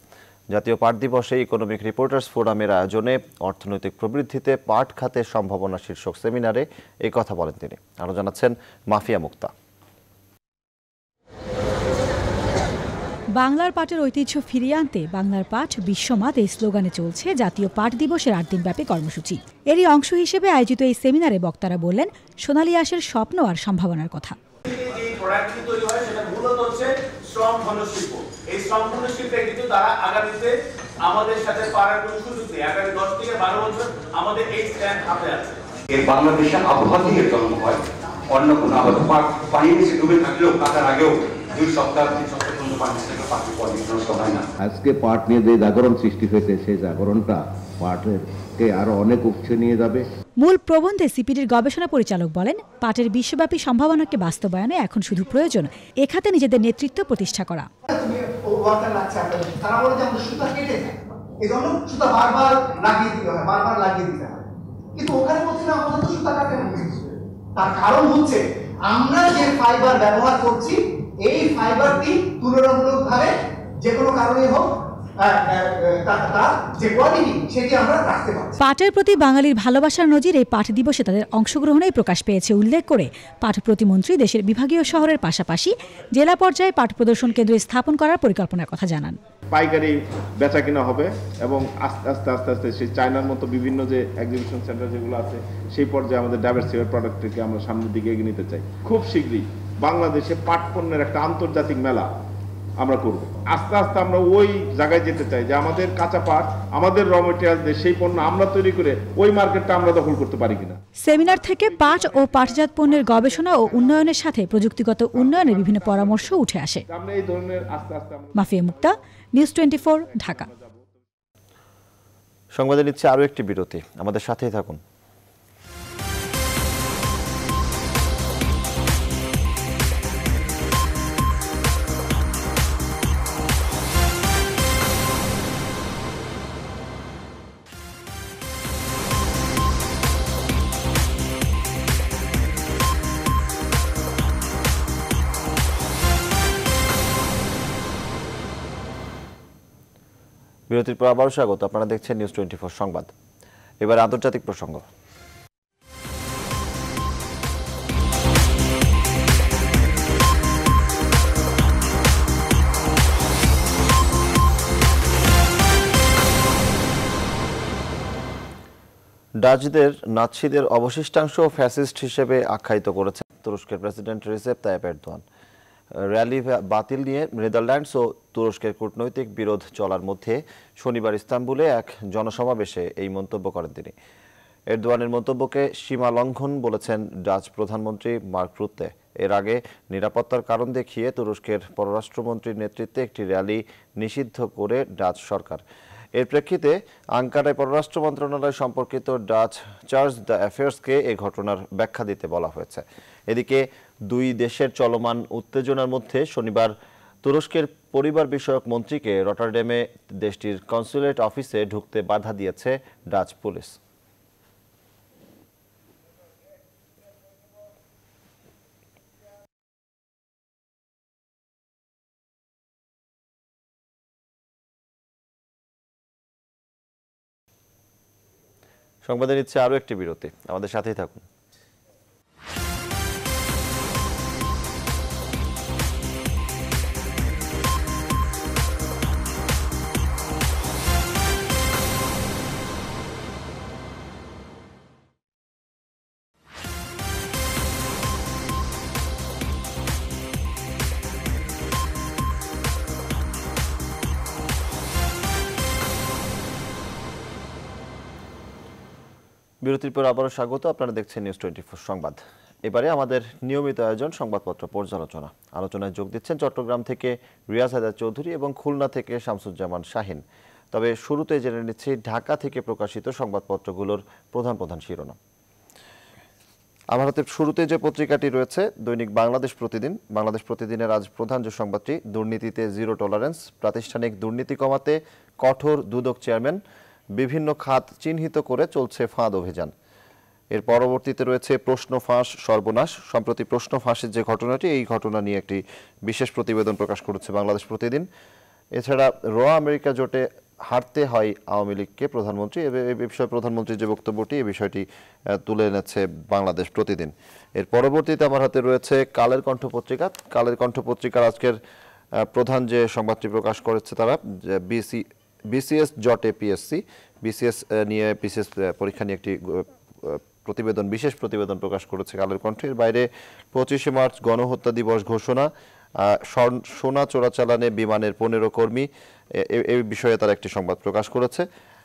জাতীয় পাট দিবসে ইকোনমিক রিপোর্টার্স ফোরামের আয়োজনে অর্থনৈতিক প্রবৃদ্ধিতে পাট খাতের সম্ভাবনা শীর্ষক সেমিনারে এই কথা বলেন তিনি। আরও জানাচ্ছেন মাফিয়া মুক্তা। বাংলার পাটের ঐতিহ্য ফিরিয়ে আনতে বাংলার পাট বিশ্বমাত এই স্লোগানে চলছে জাতীয় পাট দিবসের 8 দিনব্যাপী কর্মসূচি। এরই অংশ হিসেবে আয়োজিত এই সেমিনারে বক্তারা বললেন সোনালী আঁশের স্বপ্ন আর সম্ভাবনার কথা। এই সম্পূর্ণ শিল্পে কিন্তু তারা আগামীতে আমাদের সাথে পারার কোনো সুযোগ নেই। আগামী 10 থেকে 12 বছর আমাদের এই স্ট্যান্ড হাতে আছে। এই বাংলাদেশে আবহাওয়া থেকে জন্ম হয়, অন্য কোনো আবহাওয়া পানি নিচে ডুবে থাকলেও কাটার আগেও 2 সপ্তাহ 3 সপ্তাহ পর্যন্ত পানি থেকে পাখি পলি নষ্ট হয় না। আজকে পাট নিয়ে যে জাগরণ সৃষ্টি হয়েছে সেই জাগরণটা পাটেরকে আরো অনেক উচ্চে নিয়ে যাবে। মূল প্রবন্ধে সিপিডির গবেষণা পরিচালক বলেন, পাটের বিশ্বব্যাপী সম্ভাবনাকে বাস্তবায়নে এখন শুধু প্রয়োজন এ খাতে নিজেদের নেতৃত্ব প্রতিষ্ঠা করা। তারা বলে যে আমাদের সুতা কেটে যায়, এই জন্য সুতা বারবার লাগিয়ে দিতে হয়, বারবার লাগিয়ে দিতে হয়, কিন্তু ওখানে বলছে না আমাদের তো সুতা কাটে না। তার কারণ হচ্ছে আমরা যে ফাইবার ব্যবহার করছি এই ফাইবারটি তুলনামূলকভাবে যে কোনো কারণে হোক পাটের প্রতি বাঙালির ভালোবাসার নজির এই পাট দিবসে তাদের অংশগ্রহণেই প্রকাশ পেয়েছে উল্লেখ করে পাট প্রতিমন্ত্রী দেশের বিভাগীয় শহরের পাশাপাশি জেলা পর্যায়ে পাট প্রদর্শন কেন্দ্র স্থাপন করার পরিকল্পনার কথা জানান। পাইকারি বেচা কিনা হবে এবং আস্তে আস্তে আস্তে আস্তে সেই চায়নার মতো বিভিন্ন যে এক্সিবিশন সেন্টার যেগুলো আছে সেই পর্যায়ে আমাদের ডাইভার্সিফাইড প্রোডাক্টকে আমরা সামনের দিকে এগিয়ে নিতে চাই। খুব শীঘ্রই বাংলাদেশে পাট পণ্যের একটা আন্তর্জাতিক মেলা আমরা করব। আস্তে আস্তে আমরা ওই জায়গায় যেতে চাই যে আমাদের কাঁচা পাট, আমাদের র মেটেরিয়াল দিয়ে সেই পণ্য আমরা তৈরি করে ওই মার্কেটটা আমরা দখল করতে পারি কিনা। সেমিনার থেকে পাট ও পাটজাত পণ্যের গবেষণা ও উন্নয়নের সাথে প্রযুক্তিগত উন্নয়নের বিভিন্ন পরামর্শ উঠে আসে। আমরা এই ধরনের আস্তে আস্তে মাফিয়া মুক্তা, নিউজ 24, ঢাকা। সংবাদে নিচ্ছে আরও একটি বিরতি, আমাদের সাথেই থাকুন। বিরতির পর আবারও স্বাগত, আপনারা দেখছেন নিউজ 24 সংবাদ। এবার আন্তর্জাতিক প্রসঙ্গ। ডাচদের নাৎসিদের অবশিষ্টাংশ ফ্যাসিস্ট হিসেবে আখ্যায়িত করেছেন তুরস্কের president Recep Tayyip Erdogan. Rally বাতিল নিয়ে নেদারল্যান্ডস ও তুরস্কের কূটনৈতিক বিরোধ চলার মধ্যে শনিবার ইস্তাম্বুলে এক জনসমাবেশে এই মন্তব্য করেন তিনি। এরদোয়ানের মন্তব্যকে সীমা লঙ্ঘন বলেছেন ডাচ প্রধানমন্ত্রী মার্ক রুত্তে। এর আগে নিরাপত্তার কারণ দেখিয়ে তুরস্কের পররাষ্ট্রমন্ত্রীর নেতৃত্বে একটি র্যালি নিষিদ্ধ করে ডাচ সরকার। এর প্রেক্ষিতে আঙ্কারায় পররাষ্ট্র মন্ত্রণালয় সম্পর্কিত ডাচ চার্জ দ্য অ্যাফেয়ার্সকে এই ঘটনার ব্যাখ্যা দিতে বলা হয়েছে। এদিকে দুই দেশের চলমান উত্তেজনার মধ্যে শনিবার তুরস্কের পরিবার বিষয়ক মন্ত্রীকে রটারড্যামে দেশটির কনসুলেট অফিসে ঢুকতে বাধা দিয়েছে ডাচ পুলিশ। সংবাদে নিচ্ছে আরও একটি বিরতি, আমাদের সাথেই থাকুন। বিরতির পর আবারও স্বাগত, আপনারা দেখছেন নিউজ 24 সংবাদ। এবারে আমাদের নিয়মিত আয়োজন সংবাদপত্র পর্যালোচনা। আলোচনায় যোগ দিচ্ছেন চট্টগ্রাম থেকে রিয়াজ হায়দার চৌধুরী এবং খুলনা থেকে শামসুজ্জামান শাহিন। তবে শুরুতে জেনে নিচ্ছি ঢাকা থেকে প্রকাশিত সংবাদপত্রগুলোর প্রধান প্রধান শিরোনাম। আমার হাতে শুরুতে যে পত্রিকাটি রয়েছে দৈনিক বাংলাদেশ প্রতিদিন। বাংলাদেশ প্রতিদিনের আজ প্রধান যে সংবাদটি, দুর্নীতিতে জিরো টলারেন্স, প্রাতিষ্ঠানিক দুর্নীতি কমাতে কঠোর দুদক চেয়ারম্যান, বিভিন্ন খাত চিহ্নিত করে চলছে ফাঁদ অভিযান। এর পরবর্তীতে রয়েছে প্রশ্ন ফাঁস সর্বনাশ। সম্প্রতি প্রশ্ন ফাঁসের যে ঘটনাটি, এই ঘটনা নিয়ে একটি বিশেষ প্রতিবেদন প্রকাশ করেছে বাংলাদেশ প্রতিদিন। এছাড়া র আমেরিকা জোটে হারতে হয় আওয়ামী লীগকে, প্রধানমন্ত্রী এই বিষয়ে প্রধানমন্ত্রীর যে বক্তব্যটি, এই বিষয়টি তুলে এনেছে বাংলাদেশ প্রতিদিন। এর পরবর্তীতে আমার হাতে রয়েছে কালের কণ্ঠ পত্রিকা। কালের কণ্ঠ পত্রিকার আজকের প্রধান যে সংবাদটি প্রকাশ করেছে তারা, বিসিএস জটে পিএসসি, বিসিএস নিয়ে বিসিএস পরীক্ষা নিয়ে একটি প্রতিবেদন, বিশেষ প্রতিবেদন প্রকাশ করেছে কালের কণ্ঠের। বাইরে 25শে মার্চ গণহত্যা দিবস ঘোষণা, সোনা চোরাচালানে বিমানের 15 কর্মী, এই বিষয়ে তারা একটি সংবাদ প্রকাশ করেছে।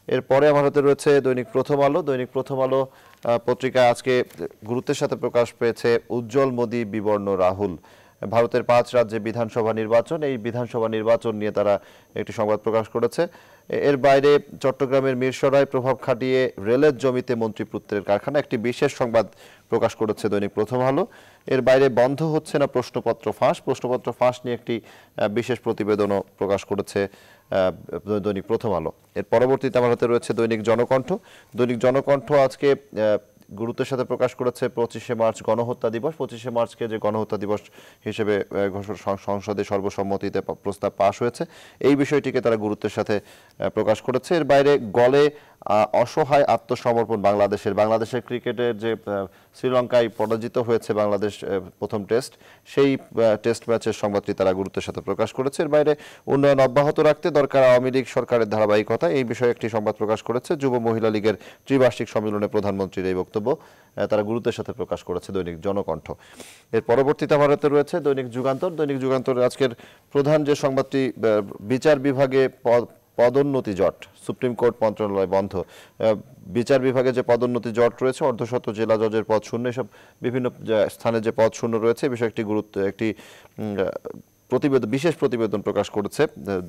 এরপরে আমার হাতে রয়েছে দৈনিক প্রথম আলো। দৈনিক প্রথম আলো পত্রিকায় আজকে গুরুত্বের সাথে প্রকাশ পেয়েছে উজ্জ্বল মোদি বিবর্ণ রাহুল। ভারতের 5 রাজ্যে বিধানসভা নির্বাচন, এই বিধানসভা নির্বাচন নিয়ে তারা একটি সংবাদ প্রকাশ করেছে। এর বাইরে চট্টগ্রামের মিরসরাই প্রভাব খাটিয়ে রেলের জমিতে মন্ত্রীপুত্রের কারখানা, একটি বিশেষ সংবাদ প্রকাশ করেছে দৈনিক প্রথম আলো। এর বাইরে বন্ধ হচ্ছে না প্রশ্নপত্র ফাঁস নিয়ে একটি বিশেষ প্রতিবেদনও প্রকাশ করেছে দৈনিক প্রথম আলো। এর পরবর্তীতে আমার হাতে রয়েছে দৈনিক জনকণ্ঠ। দৈনিক জনকণ্ঠ আজকে গুরুত্বের সাথে প্রকাশ করেছে 25শে মার্চ গণহত্যা দিবস। 25শে মার্চকে যে গণহত্যা দিবস হিসেবে সংসদে সর্বসম্মতিতে প্রস্তাব পাশ হয়েছে, এই বিষয়টিকে তারা গুরুত্বের সাথে প্রকাশ করেছে। এর বাইরে গলে অসহায় আত্মসমর্পণ বাংলাদেশের ক্রিকেটের যে শ্রীলঙ্কায় পরাজিত হয়েছে বাংলাদেশ প্রথম টেস্ট, সেই টেস্ট ম্যাচের সংবাদটি তারা গুরুত্বের সাথে প্রকাশ করেছে। এর বাইরে উন্নয়ন অব্যাহত রাখতে দরকার আওয়ামী লীগ সরকারের ধারাবাহিকতা, এই বিষয়ে একটি সংবাদ প্রকাশ করেছে। যুব মহিলা লীগের ত্রিবার্ষিক সম্মেলনে প্রধানমন্ত্রীর এই বক্তব্য তারা গুরুত্বের সাথে প্রকাশ করেছে দৈনিক জনকণ্ঠ। এর পরবর্তীতে আমার হাতে রয়েছে দৈনিক যুগান্তর। দৈনিক যুগান্তরের আজকের প্রধান যে সংবাদটি, বিচার বিভাগে পদোন্নতি জট, সুপ্রিম কোর্ট মন্ত্রণালয় বন্ধ। বিচার বিভাগে যে পদোন্নতি জট রয়েছে, অর্ধশত জেলা জজের পদ শূন্য, এসব বিভিন্ন স্থানে যে পদ শূন্য রয়েছে, বিষয়ে একটি বিশেষ প্রতিবেদন প্রকাশ করেছে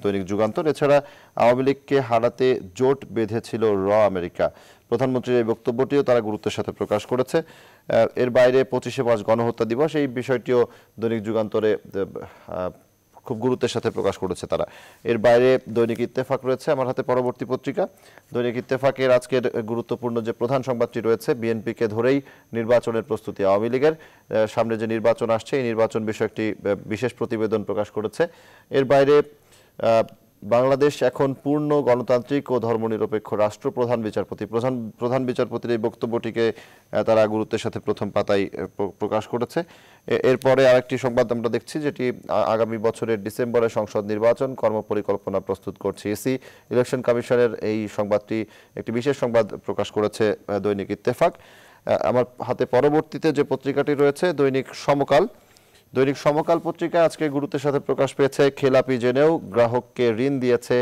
দৈনিক যুগান্তর। এছাড়া আওয়ামী লীগকে হারাতে জোট বেঁধেছিল আমেরিকা, প্রধানমন্ত্রীর এই বক্তব্যটিও তারা গুরুত্বের সাথে প্রকাশ করেছে। এর বাইরে 25শে মার্চ গণহত্যা দিবস, এই বিষয়টিও দৈনিক যুগান্তরে খুব গুরুত্বের সাথে প্রকাশ করেছে তারা। এর বাইরে দৈনিক ইত্তেফাক রয়েছে আমার হাতে পরবর্তী পত্রিকা। দৈনিক ইত্তেফাকের আজকের গুরুত্বপূর্ণ যে প্রধান সংবাদটি রয়েছে, বিএনপিকে ধরেই নির্বাচনের প্রস্তুতি আওয়ামী লীগের, সামনে যে নির্বাচন আসছে এই নির্বাচন বিষয়ে একটি বিশেষ প্রতিবেদন প্রকাশ করেছে। এর বাইরে বাংলাদেশ এখন পূর্ণ গণতান্ত্রিক ও ধর্মনিরপেক্ষ রাষ্ট্র, প্রধান বিচারপতির এই বক্তব্যটিকে তারা গুরুত্বের সাথে প্রথম পাতায় প্রকাশ করেছে। এরপরে আরেকটি সংবাদ আমরা দেখছি, যেটি আগামী বছরের ডিসেম্বরে সংসদ নির্বাচন, কর্মপরিকল্পনা প্রস্তুত করছে ইসি। ইলেকশন কমিশনের এই সংবাদটি একটি বিশেষ সংবাদ প্রকাশ করেছে দৈনিক ইত্তেফাক। আমার হাতে পরবর্তীতে যে পত্রিকাটি রয়েছে দৈনিক সমকাল। দৈনিক সমকাল পত্রিকায় আজকে গুরুত্বের সাথে প্রকাশ পেয়েছে খেলাপি জেনেও গ্রাহককে ঋণ দিয়েছে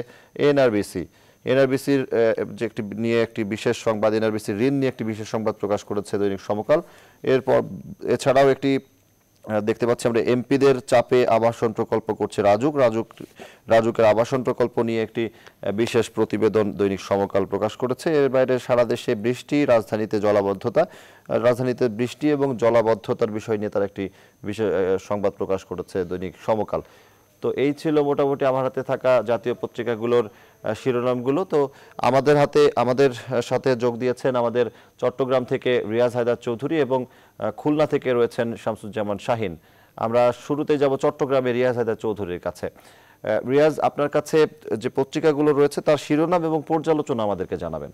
এনআরবিসি। এনআরবিসির যে একটি বিশেষ সংবাদ, এনআরবিসির ঋণ নিয়ে একটি বিশেষ সংবাদ প্রকাশ করেছে দৈনিক সমকাল। এরপর এছাড়াও একটি দেখতে পাচ্ছি আমরা এমপিদের চাপে আবাসন প্রকল্প করছে রাজুকের আবাসন প্রকল্প নিয়ে একটি বিশেষ প্রতিবেদন দৈনিক সমকাল প্রকাশ করেছে। এর বাইরে সারা দেশে বৃষ্টি, রাজধানীতে বৃষ্টি এবং জলাবদ্ধতার বিষয় নিয়ে তার একটি বিশেষ সংবাদ প্রকাশ করেছে দৈনিক সমকাল। তো এই ছিল মোটামুটি আমার হাতে থাকা জাতীয় পত্রিকাগুলোর শিরোনামগুলো। তো আমাদের সাথে যোগ দিয়েছেন আমাদের চট্টগ্রাম থেকে রিয়াজ হায়দার চৌধুরী এবং খুলনা থেকে রয়েছেন শামসুজ্জামান শাহিন। আমরা শুরুতেই যাব চট্টগ্রামে রিয়াজ হায়দার চৌধুরীর কাছে। রিয়াজ, আপনার কাছে যে পত্রিকাগুলো রয়েছে তার শিরোনাম এবং পর্যালোচনা আমাদেরকে জানাবেন।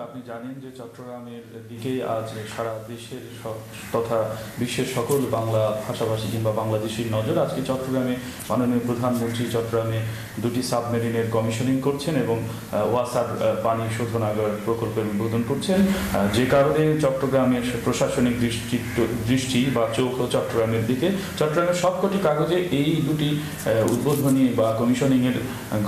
আপনি জানেন যে চট্টগ্রামের দিকেই আজ সারা দেশের তথা বিশ্বের সকল বাংলা ভাষাভাষী কিংবা বাংলাদেশের নজর। আজকে চট্টগ্রামে মাননীয় প্রধানমন্ত্রী চট্টগ্রামে 2টি সাবমেরিনের কমিশনিং করছেন এবং ওয়াসার পানি শোধনাগার প্রকল্পের উদ্বোধন করছেন, যে কারণে চট্টগ্রামের প্রশাসনিক দৃষ্টি বা চোখ চট্টগ্রামের দিকে। চট্টগ্রামের সবকটি কাগজে এই 2টি উদ্বোধনী বা কমিশনিংয়ের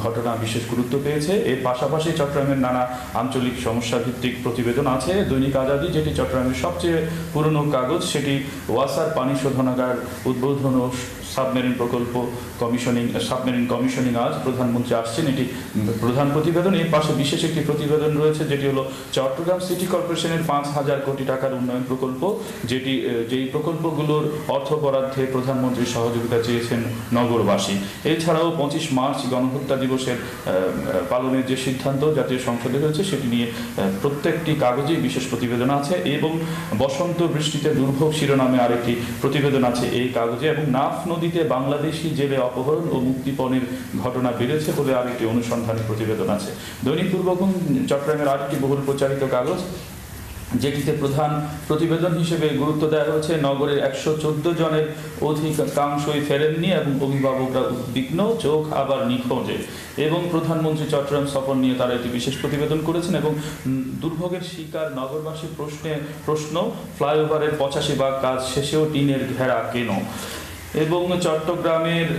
ঘটনা বিশেষ গুরুত্ব পেয়েছে। এর পাশাপাশি চট্টগ্রামের নানা আঞ্চলিক সমস্যা ভিত্তিক প্রতিবেদন আছে। দৈনিক আজাদী, যেটি চট্টগ্রামের সবচেয়ে পুরনো কাগজ, সেটি ওয়াসার পানি শোধনাগার উদ্বোধন ও সাবমেরিন প্রকল্প সাবমেরিন কমিশনিং আজ প্রধানমন্ত্রী আসছেন, এটি প্রধান প্রতিবেদন। এর পাশে বিশেষ একটি প্রতিবেদন রয়েছে যেটি হলো চট্টগ্রাম সিটি কর্পোরেশনের 5,000 কোটি টাকার উন্নয়ন প্রকল্প, যেই প্রকল্পগুলোর অর্থ বরাদ্দে প্রধানমন্ত্রীর সহযোগিতা চেয়েছেন নগরবাসী। এছাড়াও 25 মার্চ গণহত্যা দিবসের পালনের যে সিদ্ধান্ত জাতীয় সংসদে হয়েছে সেটি নিয়ে প্রত্যেকটি কাগজেই বিশেষ প্রতিবেদন আছে এবং বসন্ত বৃষ্টিতে দুর্ভোগ শিরোনামে আরেকটি প্রতিবেদন আছে এই কাগজে। এবং নাফ নদীতে বাংলাদেশি জেলে অপহরণ ও মুক্তিপণের ঘটনা বেড়েছে বলে আরেকটি অনুসন্ধানী প্রতিবেদন আছে। দৈনিক পূর্ববঙ্গ চট্টগ্রামের আরেকটি বহুল প্রচারিত কাগজ, যেটিতে প্রধান প্রতিবেদন হিসেবে গুরুত্ব দেওয়া হয়েছে নগরের 114 জনের অধিকাংশই ফেরেননি এবং অভিভাবকরা উদ্বিগ্ন, চোখ আবার নিখোঁজে। এবং প্রধানমন্ত্রী চট্টগ্রাম সফর নিয়ে তারা একটি বিশেষ প্রতিবেদন করেছেন এবং দুর্ভোগের শিকার নগরবাসীর প্রশ্ন ফ্লাইওভারের 85 কাজ শেষেও টিনের ঘেরা কেন। এবং চট্টগ্রামের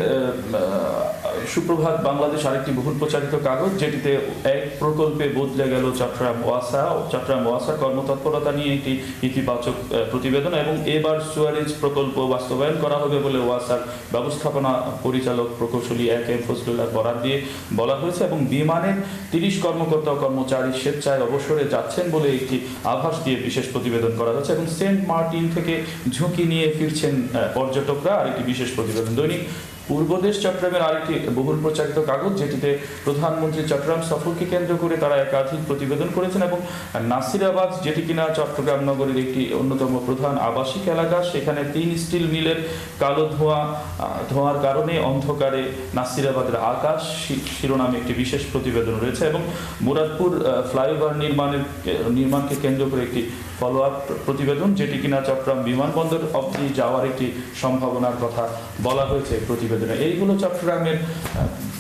সুপ্রভাত বাংলাদেশ আরেকটি বহুল প্রচারিত কাগজ, যেটিতে এক প্রকল্পে বদলে গেল চট্টগ্রাম ওয়াসা কর্মতৎপরতা নিয়ে একটি ইতিবাচক প্রতিবেদন। এবং এবার সুয়ারেজ প্রকল্প বাস্তবায়ন করা হবে বলে ওয়াসার ব্যবস্থাপনা পরিচালক প্রকৌশলী এম ফজলুল্লাহ বরাদ দিয়ে বলা হয়েছে। এবং বিমানের 30 কর্মকর্তা ও কর্মচারী স্বেচ্ছায় অবসরে যাচ্ছেন বলে একটি আভাস দিয়ে বিশেষ প্রতিবেদন করা হয়েছে। এবং সেন্ট মার্টিন থেকে ঝুঁকি নিয়ে ফিরছেন পর্যটকরা, আরেকটি বিশেষ প্রতিবেদন। দৈনিক পূর্বদেশ চট্টগ্রামের আরেকটি বহুল প্রচারিত কাগজ, যেটিতে প্রধানমন্ত্রী চট্টগ্রাম সফরকে কেন্দ্র করে তারা একাধিক প্রতিবেদন করেছেন। এবং নাসিরাবাদ, যেটি কিনা চট্টগ্রাম নগরের একটি অন্যতম প্রধান আবাসিক এলাকা, সেখানে 3 স্টিল মিলের কালো ধোঁয়ার কারণে অন্ধকারে নাসিরাবাদের আকাশ শিরোনামে একটি বিশেষ প্রতিবেদন রয়েছে। এবং মুরাদপুর ফ্লাইওভার নির্মাণকে কেন্দ্র করে একটি ফলো আপ প্রতিবেদন, যেটি কিনা চট্টগ্রাম বিমানবন্দর অবধি যাওয়ার একটি সম্ভাবনার কথা বলা হয়েছে প্রতিবেদনে। এইগুলো চট্টগ্রামের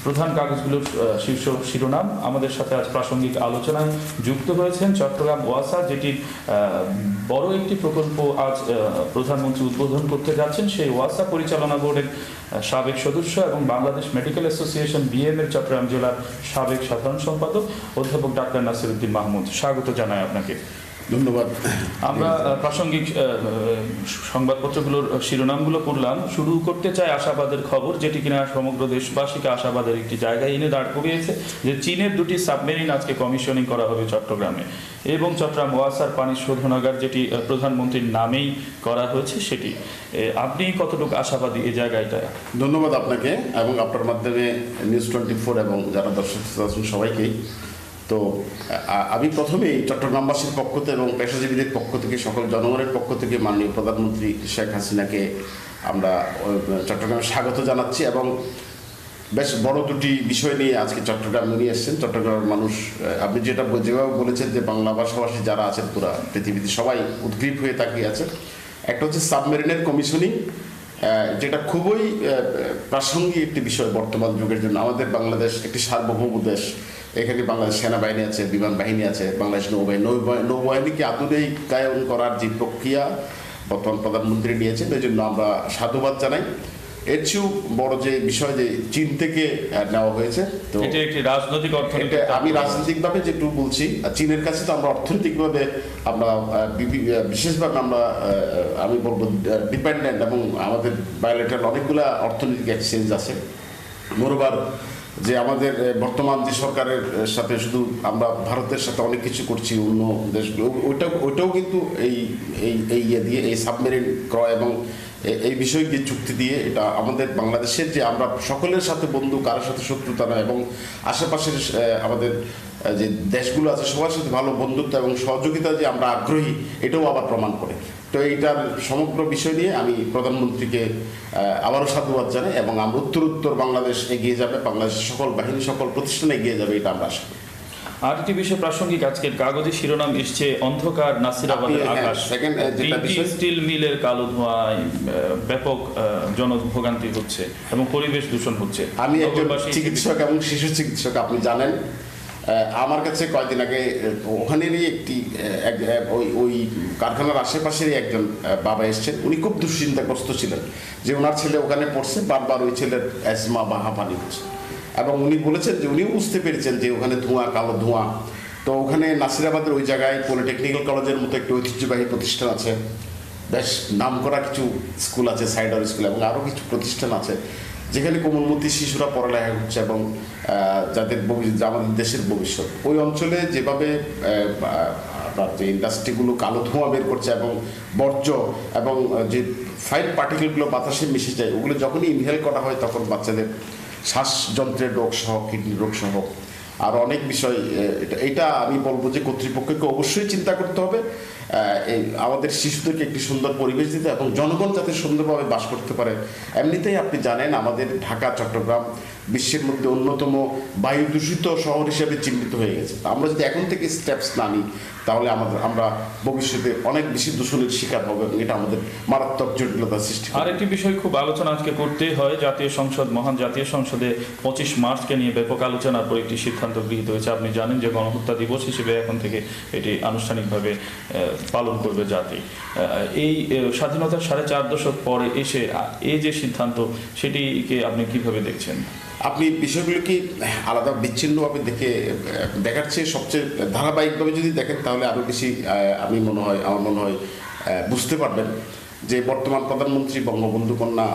প্রধান কাগজগুলোর শীর্ষ শিরোনাম। আমাদের সাথে আজ প্রাসঙ্গিক আলোচনায় যুক্ত হয়েছেন চট্টগ্রাম ওয়াসা, যেটির বড় একটি প্রকল্প আজ প্রধানমন্ত্রী উদ্বোধন করতে যাচ্ছেন, সেই ওয়াসা পরিচালনা বোর্ডের সাবেক সদস্য এবং বাংলাদেশ মেডিকেল অ্যাসোসিয়েশন বিএম এর চট্টগ্রাম জেলার সাবেক সাধারণ সম্পাদক অধ্যাপক ডাক্তার নাসিরউদ্দিন মাহমুদ। স্বাগত জানাই আপনাকে। ধন্যবাদ। আমরা প্রাসঙ্গিক সংবাদপত্রগুলোর শিরোনামগুলো পড়লাম। শুরু করতে চাই আশাবাদের খবর, যেটি কিনা সমগ্র দেশবাসীকে আশাবাদের একটি জায়গায় এনে দাঁড় করিয়েছে, যে চীনের 2টি সাবমেরিন আজকে কমিশনিং করা হবে চট্টগ্রামে। এবং চট্টগ্রাম ওয়াসার পানি শোধনাগার, যেটি প্রধানমন্ত্রীর নামেই করা হয়েছে, সেটি আপনি কতটুকু আশাবাদী এই জায়গাটা? ধন্যবাদ আপনাকে এবং আপনার মাধ্যমে নিউজ 24 এবং যারা দর্শক আছেন সবাইকেই। তো আমি প্রথমেই চট্টগ্রামবাসীর পক্ষ থেকে এবং পেশাজীবীদের পক্ষ থেকে, সকল জনগণের পক্ষ থেকে মাননীয় প্রধানমন্ত্রী শেখ হাসিনাকে আমরা চট্টগ্রামে স্বাগত জানাচ্ছি। এবং বেশ বড় 2টি বিষয় নিয়ে আজকে চট্টগ্রামে নিয়ে এসেছেন। চট্টগ্রামের মানুষ, আপনি যেভাবে বলেছেন যে বাংলা ভাষাভাষী যারা আছেন পুরা পৃথিবীতে সবাই উদ্গ্রীব হয়ে তাকিয়ে আছে। একটা হচ্ছে সাবমেরিনের কমিশনিং, যেটা খুবই প্রাসঙ্গিক একটি বিষয় বর্তমান যুগের জন্য। আমাদের বাংলাদেশ একটি সার্বভৌম দেশ, এখানে বাংলাদেশ সেনাবাহিনী আছে, বিমান বাহিনী আছে, বাংলাদেশ নৌবাহিনীকে আধুনিকায়ন করার যে প্রক্রিয়া বর্তমান প্রধানমন্ত্রী নিয়েছেন, এই জন্য আমরা সাধুবাদ জানাই। এর চেয়েও বড় যে বিষয় যে চীন থেকে নেওয়া হয়েছে, তো রাজনৈতিক অর্থনীতি, আমি রাজনৈতিকভাবে যেটুকু বলছি, চীনের কাছে তো আমরা অর্থনৈতিকভাবে আমরা বিশেষভাবে আমি বলবো ডিপেন্ডেন্ট, এবং আমাদের বায়োলেটারাল অনেকগুলা অর্থনৈতিক এক্সচেঞ্জ আছে। মোরওভার যে আমাদের বর্তমান যে সরকারের সাথে শুধু আমরা ভারতের সাথে অনেক কিছু করছি অন্য দেশগুলো, ওইটাও কিন্তু এই ইয়ে দিয়ে, এই সাবমেরিন ক্রয় এবং এই বিষয়কে চুক্তি দিয়ে, এটা আমাদের বাংলাদেশের যে আমরা সকলের সাথে বন্ধু, কারোর সাথে শত্রুতা নয়, এবং আশেপাশের আমাদের যে দেশগুলো আছে সবার সাথে ভালো বন্ধুত্ব এবং সহযোগিতা যে আমরা আগ্রহী, এটাও আবার প্রমাণ করে। তো এইটার সমগ্র বিষয় নিয়ে আমি প্রধানমন্ত্রীকে আবারও সাধুবাদ জানাই, এবং আমরা উত্তর বাংলাদেশ এগিয়ে যাবে, বাংলাদেশের সকল বাহিনী, সকল প্রতিষ্ঠান এগিয়ে যাবে, এটা আমরা আশা করি। আরেকটি বিষয় প্রাসঙ্গিক, আজকের কাগজে শিরোনাম এসছে অন্ধকার নাসিরাবাদের আকাশ, স্টিল মিলের কালো ধোঁয়ায় ব্যাপক জনভোগান্তি হচ্ছে এবং পরিবেশ দূষণ হচ্ছে। আমি একজন চিকিৎসক এবং শিশু চিকিৎসক, আপনি জানেন। আমার কাছে কয়েকদিন আগে ওখানেরই একটি ওই কারখানার আশেপাশেরই একজন বাবা এসছেন। উনি খুব দুশ্চিন্তাগ্রস্ত ছিলেন যে ওনার ছেলে ওখানে পড়ছে, বারবার ওই ছেলের অ্যাজমা বা হাঁপানি হচ্ছে, এবং উনি বলেছেন যে উনিও বুঝতে পেরেছেন যে ওখানে ধোঁয়া, কালো ধোঁয়া। তো ওখানে নাসিরাবাদের ওই জায়গায় পলিটেকনিক্যাল কলেজের মতো একটি ঐতিহ্যবাহী প্রতিষ্ঠান আছে, বেশ নামকরা কিছু স্কুল আছে, সাইডার স্কুল, এবং আরও কিছু প্রতিষ্ঠান আছে যেখানে কোমলমতি শিশুরা পড়ালেখা করছে এবং যাদের আমাদের দেশের ভবিষ্যৎ। ওই অঞ্চলে যেভাবে আপনার যে ইন্ডাস্ট্রিগুলো কালো ধোঁয়া বের করছে এবং বর্জ্য এবং যে ফাইন পার্টিকেলগুলো বাতাসে মিশে যায়, ওগুলো যখনই ইনহেল করা হয় তখন বাচ্চাদের শ্বাসযন্ত্রের রোগ সহ, কিডনির রোগ সহ আর অনেক বিষয়। এটা আমি বলবো যে কর্তৃপক্ষকে অবশ্যই চিন্তা করতে হবে, এই আমাদের শিশুদেরকে একটি সুন্দর পরিবেশ দিতে এবং জনগণ যাতে সুন্দরভাবে বাস করতে পারে। এমনিতেই আপনি জানেন আমাদের ঢাকা, চট্টগ্রাম বিশ্বের মধ্যে অন্যতম বায়ু দূষিত শহর হিসেবে চিহ্নিত হয়ে গেছে। আমরা যদি এখন থেকে স্টেপস না নিই তাহলে আমরা ভবিষ্যতে অনেক বেশি দূষণের শিকার হবে এবং এটা আমাদের মারাত্মক জটিলতা সৃষ্টি করে। আরেকটি বিষয় খুব আলোচনা আজকে করতেই হয়, জাতীয় সংসদ মহান জাতীয় সংসদে 25 মার্চকে নিয়ে ব্যাপক আলোচনার পর একটি সিদ্ধান্ত গৃহীত হয়েছে। আপনি জানেন যে গণহত্যা দিবস হিসেবে এখন থেকে এটি আনুষ্ঠানিকভাবে পালন করবে জাতি। এই স্বাধীনতার 4.5 দশক পরে এসে এই যে সিদ্ধান্ত, সেটিকে আপনি কিভাবে দেখছেন? আপনি বিষয়গুলোকে আলাদা বিচ্ছিন্নভাবে দেখার চেয়ে সবচেয়ে ধারাবাহিকভাবে যদি দেখেন তাহলে আরও বেশি আমার মনে হয় বুঝতে পারবেন যে বর্তমান প্রধানমন্ত্রী বঙ্গবন্ধু কন্যা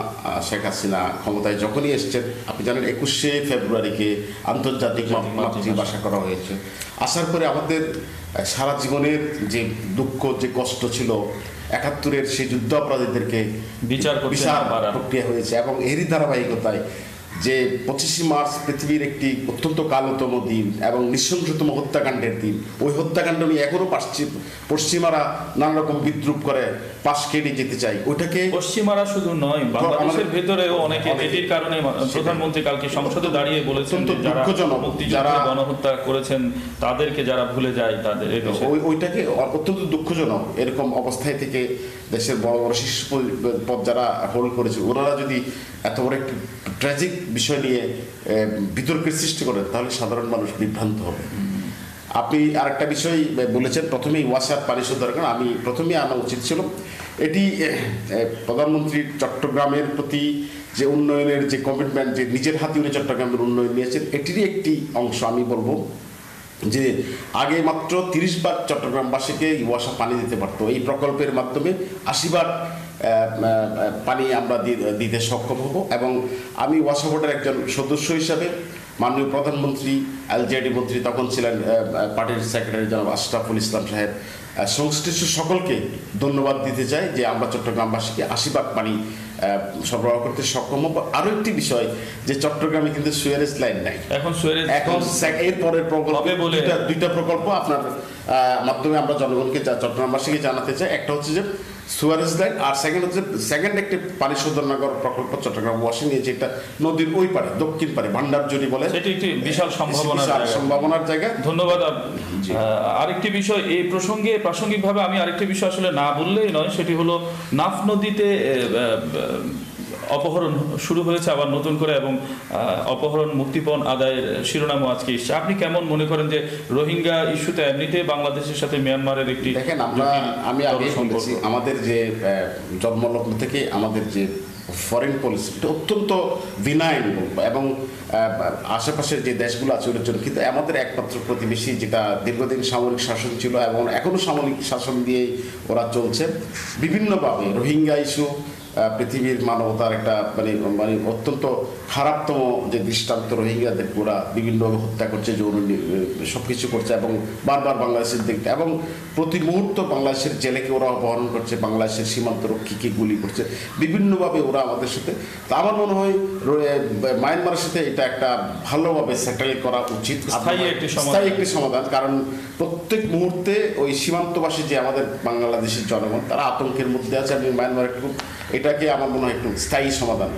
শেখ হাসিনা ক্ষমতায় যখনই এসছেন, আপনি জানেন 21শে ফেব্রুয়ারিকে আন্তর্জাতিক মাতৃভাষা করা হয়েছে। আসার পরে আমাদের সারা জীবনের যে দুঃখ, যে কষ্ট ছিল, 71-এর সেই যুদ্ধ অপরাধীদেরকে বিচার প্রক্রিয়া হয়েছে এবং এরই ধারাবাহিকতায় যে 25শে মার্চ পৃথিবীর একটি অত্যন্ত কালোতম দিন এবং নৃশংসতম হত্যাকাণ্ডের দিন। ওই হত্যাকাণ্ড নিয়ে এখনো পশ্চিমারা নানা রকম বিদ্রুপ করে পাশ কেটে যেতে চাই। ওইটাকে পশ্চিমারা শুধু নয়, বাংলাদেশের ভেতরেও অনেকে এটির কারণে প্রধানমন্ত্রী কালকে সংসদে দাঁড়িয়ে বলেছেন যারা গণহত্যা করেছেন তাদেরকে যারা ভুলে যায় তাদের ওইটাকে অত্যন্ত দুঃখজনক। এরকম অবস্থায় থেকে দেশের বড় বড় শীর্ষ পদ যারা হোল্ড করেছে, ওনারা যদি এত বড় একটি ট্র্যাজিক বিষয় নিয়ে বিতর্কের সৃষ্টি করেন তাহলে সাধারণ মানুষ বিভ্রান্ত হবে। আপনি আরেকটা বিষয় বলেছেন, প্রথমেই ওয়াসার পানি শোধ দরকার। আমি প্রথমেই আনা উচিত ছিল এটি প্রধানমন্ত্রীর চট্টগ্রামের প্রতি যে উন্নয়নের যে কমিটমেন্ট, যে নিজের হাতে উনি চট্টগ্রামের উন্নয়ন নিয়েছেন, এটিরই একটি অংশ। আমি বলবো যে আগে মাত্র 30 বার চট্টগ্রামবাসীকে ওয়াসা পানি দিতে পারতো। এই প্রকল্পের মাধ্যমে 80 বার পানি আমরা দিতে সক্ষম হব। এবং আমি ওয়াসা বোর্ডের একজন সদস্য হিসাবে মাননীয় প্রধানমন্ত্রী, এলজেডি মন্ত্রী তখন ছিলেন পার্টির সেক্রেটারি জনাব আশরাফুল ইসলাম সাহেব, সংশ্লিষ্ট সকলকে ধন্যবাদ দিতে চাই যে আমরা চট্টগ্রামবাসীকে 80 বার পানি সরবরাহ করতে সক্ষম হব। আরও একটি বিষয় যে চট্টগ্রামে কিন্তু সুয়ারেজ লাইন নাই। এখন এর পরের প্রকল্প দুইটা প্রকল্প আপনার মাধ্যমে আমরা জনগণকে চট্টগ্রামবাসীকে জানাতে চাই। একটা হচ্ছে যে সুয়ারেজ লাইন, আর সেকেন্ড একটি পানি শোধনাগার প্রকল্প চট্টগ্রাম ওয়াশিং নিয়েছে, এটা নদীর ওই পারে, দক্ষিণ পারে, ভান্ডারজুড়ি বলে, সেটি একটি বিশাল সম্ভাবনার জায়গা। ধন্যবাদ। আরেকটি বিষয় এই প্রসঙ্গে প্রাসঙ্গিকভাবে আমি আরেকটি বিষয় আসলে না বললেই নয়, সেটি হলো নাফ নদীতে অপহরণ শুরু হয়েছে আবার নতুন করে, এবং অপহরণ মুক্তিপণ আদায়ের শিরোনামও আজকে এসছে। আপনি কেমন মনে করেন যে রোহিঙ্গা ইস্যুতে এমনিতে বাংলাদেশের সাথে মিয়ানমারের একটি দেখেন, আমি আগে বলেছি আমাদের যে জন্মলগ্ন থেকে আমাদের যে ফরেন পলিসি অত্যন্ত বিনাইন এবং আশেপাশের যে দেশগুলো আছে ওদের জন্য, কিন্তু আমাদের একমাত্র প্রতিবেশী যেটা দীর্ঘদিন সামরিক শাসন ছিল এবং এখনো সামরিক শাসন দিয়েই ওরা চলছে বিভিন্নভাবে। রোহিঙ্গা ইস্যু পৃথিবীর মানবতার একটা মানে অত্যন্ত খারাপতম যে দৃষ্টান্ত, রোহিঙ্গাদের ওরা বিভিন্নভাবে হত্যা করছে, যৌন সব কিছু করছে এবং বারবার বাংলাদেশের দিকটা, এবং প্রতি মুহূর্ত বাংলাদেশের জেলেকে ওরা অপহরণ করছে, বাংলাদেশের সীমান্ত রক্ষীকে গুলি করছে বিভিন্নভাবে ওরা আমাদের সাথে। তা আমার মনে হয় মায়ানমারের সাথে এটা একটা ভালোভাবে সেটেল করা উচিত, স্থায়ী একটি সমাধান। কারণ প্রত্যেক মুহূর্তে ওই সীমান্তবাসী যে আমাদের বাংলাদেশের জনগণ তারা আতঙ্কের মধ্যে আছে, এবং মায়ানমার একটু এটাকে আমার মনে হয় একটু স্থায়ী সমাধান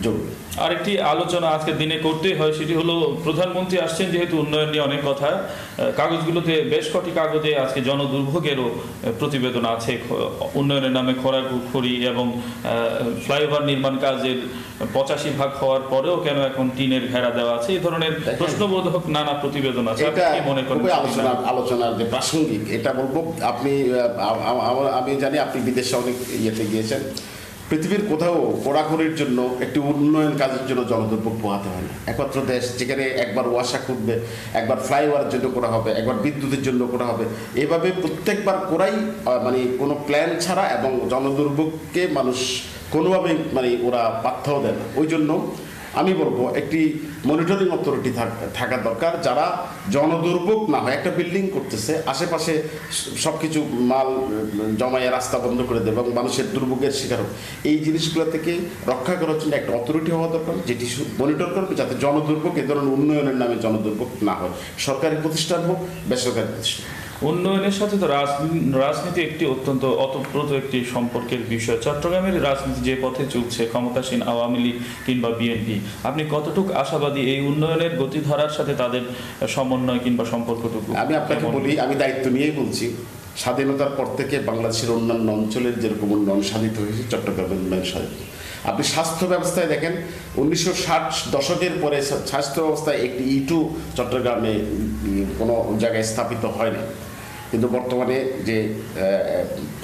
জরুরি। আরেকটি আলোচনা আজকের দিনে করতেই হয়, সেটি হলো প্রধানমন্ত্রী আসছেন, যেহেতু উন্নয়ন নিয়ে অনেক কথা, কাগজগুলোতে বেশ কটি কাগজে আজকে জনদুর্ভোগেরও প্রতিবেদন আছে। উন্নয়নের নামে খোরাখুরি এবং ফ্লাইওভার নির্মাণ কাজের 85% হওয়ার পরেও কেন এখন টিনের ঘেরা দেওয়া আছে, এই ধরনের প্রশ্নবোধক নানা প্রতিবেদন আছে। মনে করেন আলোচনার যে প্রাসঙ্গিক এটা বলবো, আমি জানি আপনি বিদেশে অনেক ইয়েতে গিয়েছেন, পৃথিবীর কোথাও খোরাখুরির জন্য একটি উন্নয়ন কাজের জন্য জনদুর্ভোগ পোহাতে হয় না। একমাত্র দেশ যেখানে একবার ওয়াসা খুঁজবে, একবার ফ্লাইওভারের জন্য করা হবে, একবার বিদ্যুতের জন্য করা হবে, এভাবে প্রত্যেকবার করাই মানে কোনো প্ল্যান ছাড়া, এবং জনদুর্ভোগকে মানুষ কোনোভাবে ওরা পাত্তাও দেয় না। ওই জন্য আমি বলবো একটি মনিটরিং অথরিটি থাকা দরকার, যারা জনদুর্ভোগ না হয়, একটা বিল্ডিং করতেছে আশেপাশে সব কিছু মাল জমায়ে রাস্তা বন্ধ করে দেবে এবং মানুষের দুর্ভোগের শিকার হবে। এই জিনিসগুলো থেকে রক্ষা করার জন্য একটা অথরিটি হওয়া দরকার, যেটি মনিটর করবে যাতে জনদুর্ভোগ, এ ধরনের উন্নয়নের নামে জনদুর্ভোগ না হয়, সরকারি প্রতিষ্ঠান হোক, বেসরকারি প্রতিষ্ঠান। উন্নয়নের সাথে তো রাজনীতি একটি অত্যন্ত অতপ্রত একটি সম্পর্কের বিষয়। চট্টগ্রামের রাজনীতি যে পথে চলছে, ক্ষমতাসীন আওয়ামী লীগ কিংবা বিএনপি, আপনি কতটুকু আশাবাদী এই উন্নয়নের গতিধারার সাথে তাদের সমন্বয় কিংবা সম্পর্কটুকু? আমি আপনাকে বলি, আমি দায়িত্ব নিয়েই বলছি, স্বাধীনতার পর থেকে বাংলাদেশের অন্যান্য অঞ্চলের যেরকম উন্নয়ন সাধিত হয়েছে, চট্টগ্রামের উন্নয়ন সাধিত। আপনি স্বাস্থ্য ব্যবস্থায় দেখেন, 1960 দশকের পরে স্বাস্থ্য ব্যবস্থায় একটি ইটু চট্টগ্রামে কোনো জায়গায় স্থাপিত হয়নি, কিন্তু বর্তমানে যে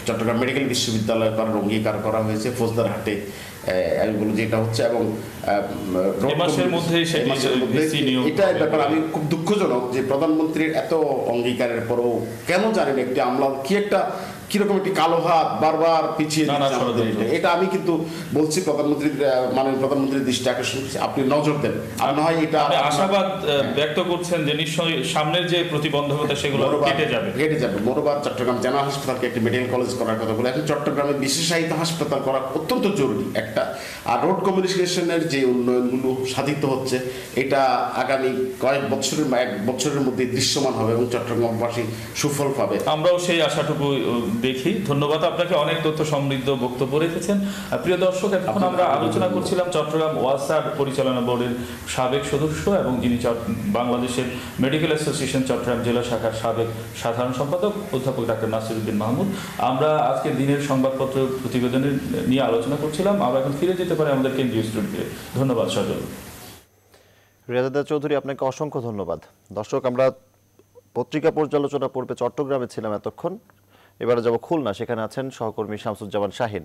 চট্টগ্রাম মেডিকেল বিশ্ববিদ্যালয় করার অঙ্গীকার করা হয়েছে ফৌজদারহাটে, এগুলো যেটা হচ্ছে, এবং এটার ব্যাপার আমি খুব দুঃখজনক যে প্রধানমন্ত্রীর এত অঙ্গীকারের পরেও কেন জানেন একটি আমলা কি একটা কিরকম একটি কালো হাত বারবার পিছিয়ে দিচ্ছে। এটা আমি কিন্তু বলছি প্রধানমন্ত্রীর মাননীয় প্রধানমন্ত্রীর দৃষ্টি আকর্ষণ করছি, আপনি নজর দেন। আপনি হয় এটা আশাবাদ ব্যক্ত করছেন যে নিশ্চয়ই সামনের যে প্রতিবন্ধকতা সেগুলো কেটে যাবে। মনোবার চট্টগ্রাম জেনারেল হাসপাতালকে একটি মেডিকেল কলেজ করার কথা বলে, এখন চট্টগ্রামে বিশেষায়িত হাসপাতাল করা অত্যন্ত জরুরি একটা। আর রোড কমিউনিকেশনের যে উন্নয়নগুলো সাধিত হচ্ছে, এটা আগামী কয়েক বছরের এক বছরের মধ্যে দৃশ্যমান হবে এবং চট্টগ্রামবাসী সুফল পাবে। আমরাও সেই আশাটুকু দেখি। ধন্যবাদ আপনাকে, অনেক তথ্য সমৃদ্ধ বক্তব্য রেখেছেন। প্রিয় দর্শক, এখন আমরা আলোচনা করছিলাম চট্টগ্রাম ওয়াসার পরিচালনা বোর্ডের সাবেক সদস্য এবং যিনি বাংলাদেশের মেডিকেল অ্যাসোসিয়েশন চট্টগ্রাম জেলা শাখার সাবেক সাধারণ সম্পাদক অধ্যাপক ডাক্তার নাসিরউদ্দিন মাহমুদ। আমরা আজকে দিনের সংবাদপত্র প্রতিবেদনের নিয়ে আলোচনা করছিলাম। আমরা এখন ফিরে যেতে পারি আমাদের কেন্দ্রীয় স্টুডিওতে। ধন্যবাদ সজল। রিয়াজুদ্দিন চৌধুরী, আপনাকে অসংখ্য ধন্যবাদ। দর্শক, আমরা পত্রিকা পর্যালোচনা পর্বে চট্টগ্রামে ছিলাম এতক্ষণ। এবারে যাব খুলনা, সেখানে আছেন সহকর্মী শামসুজ্জামান শাহিন।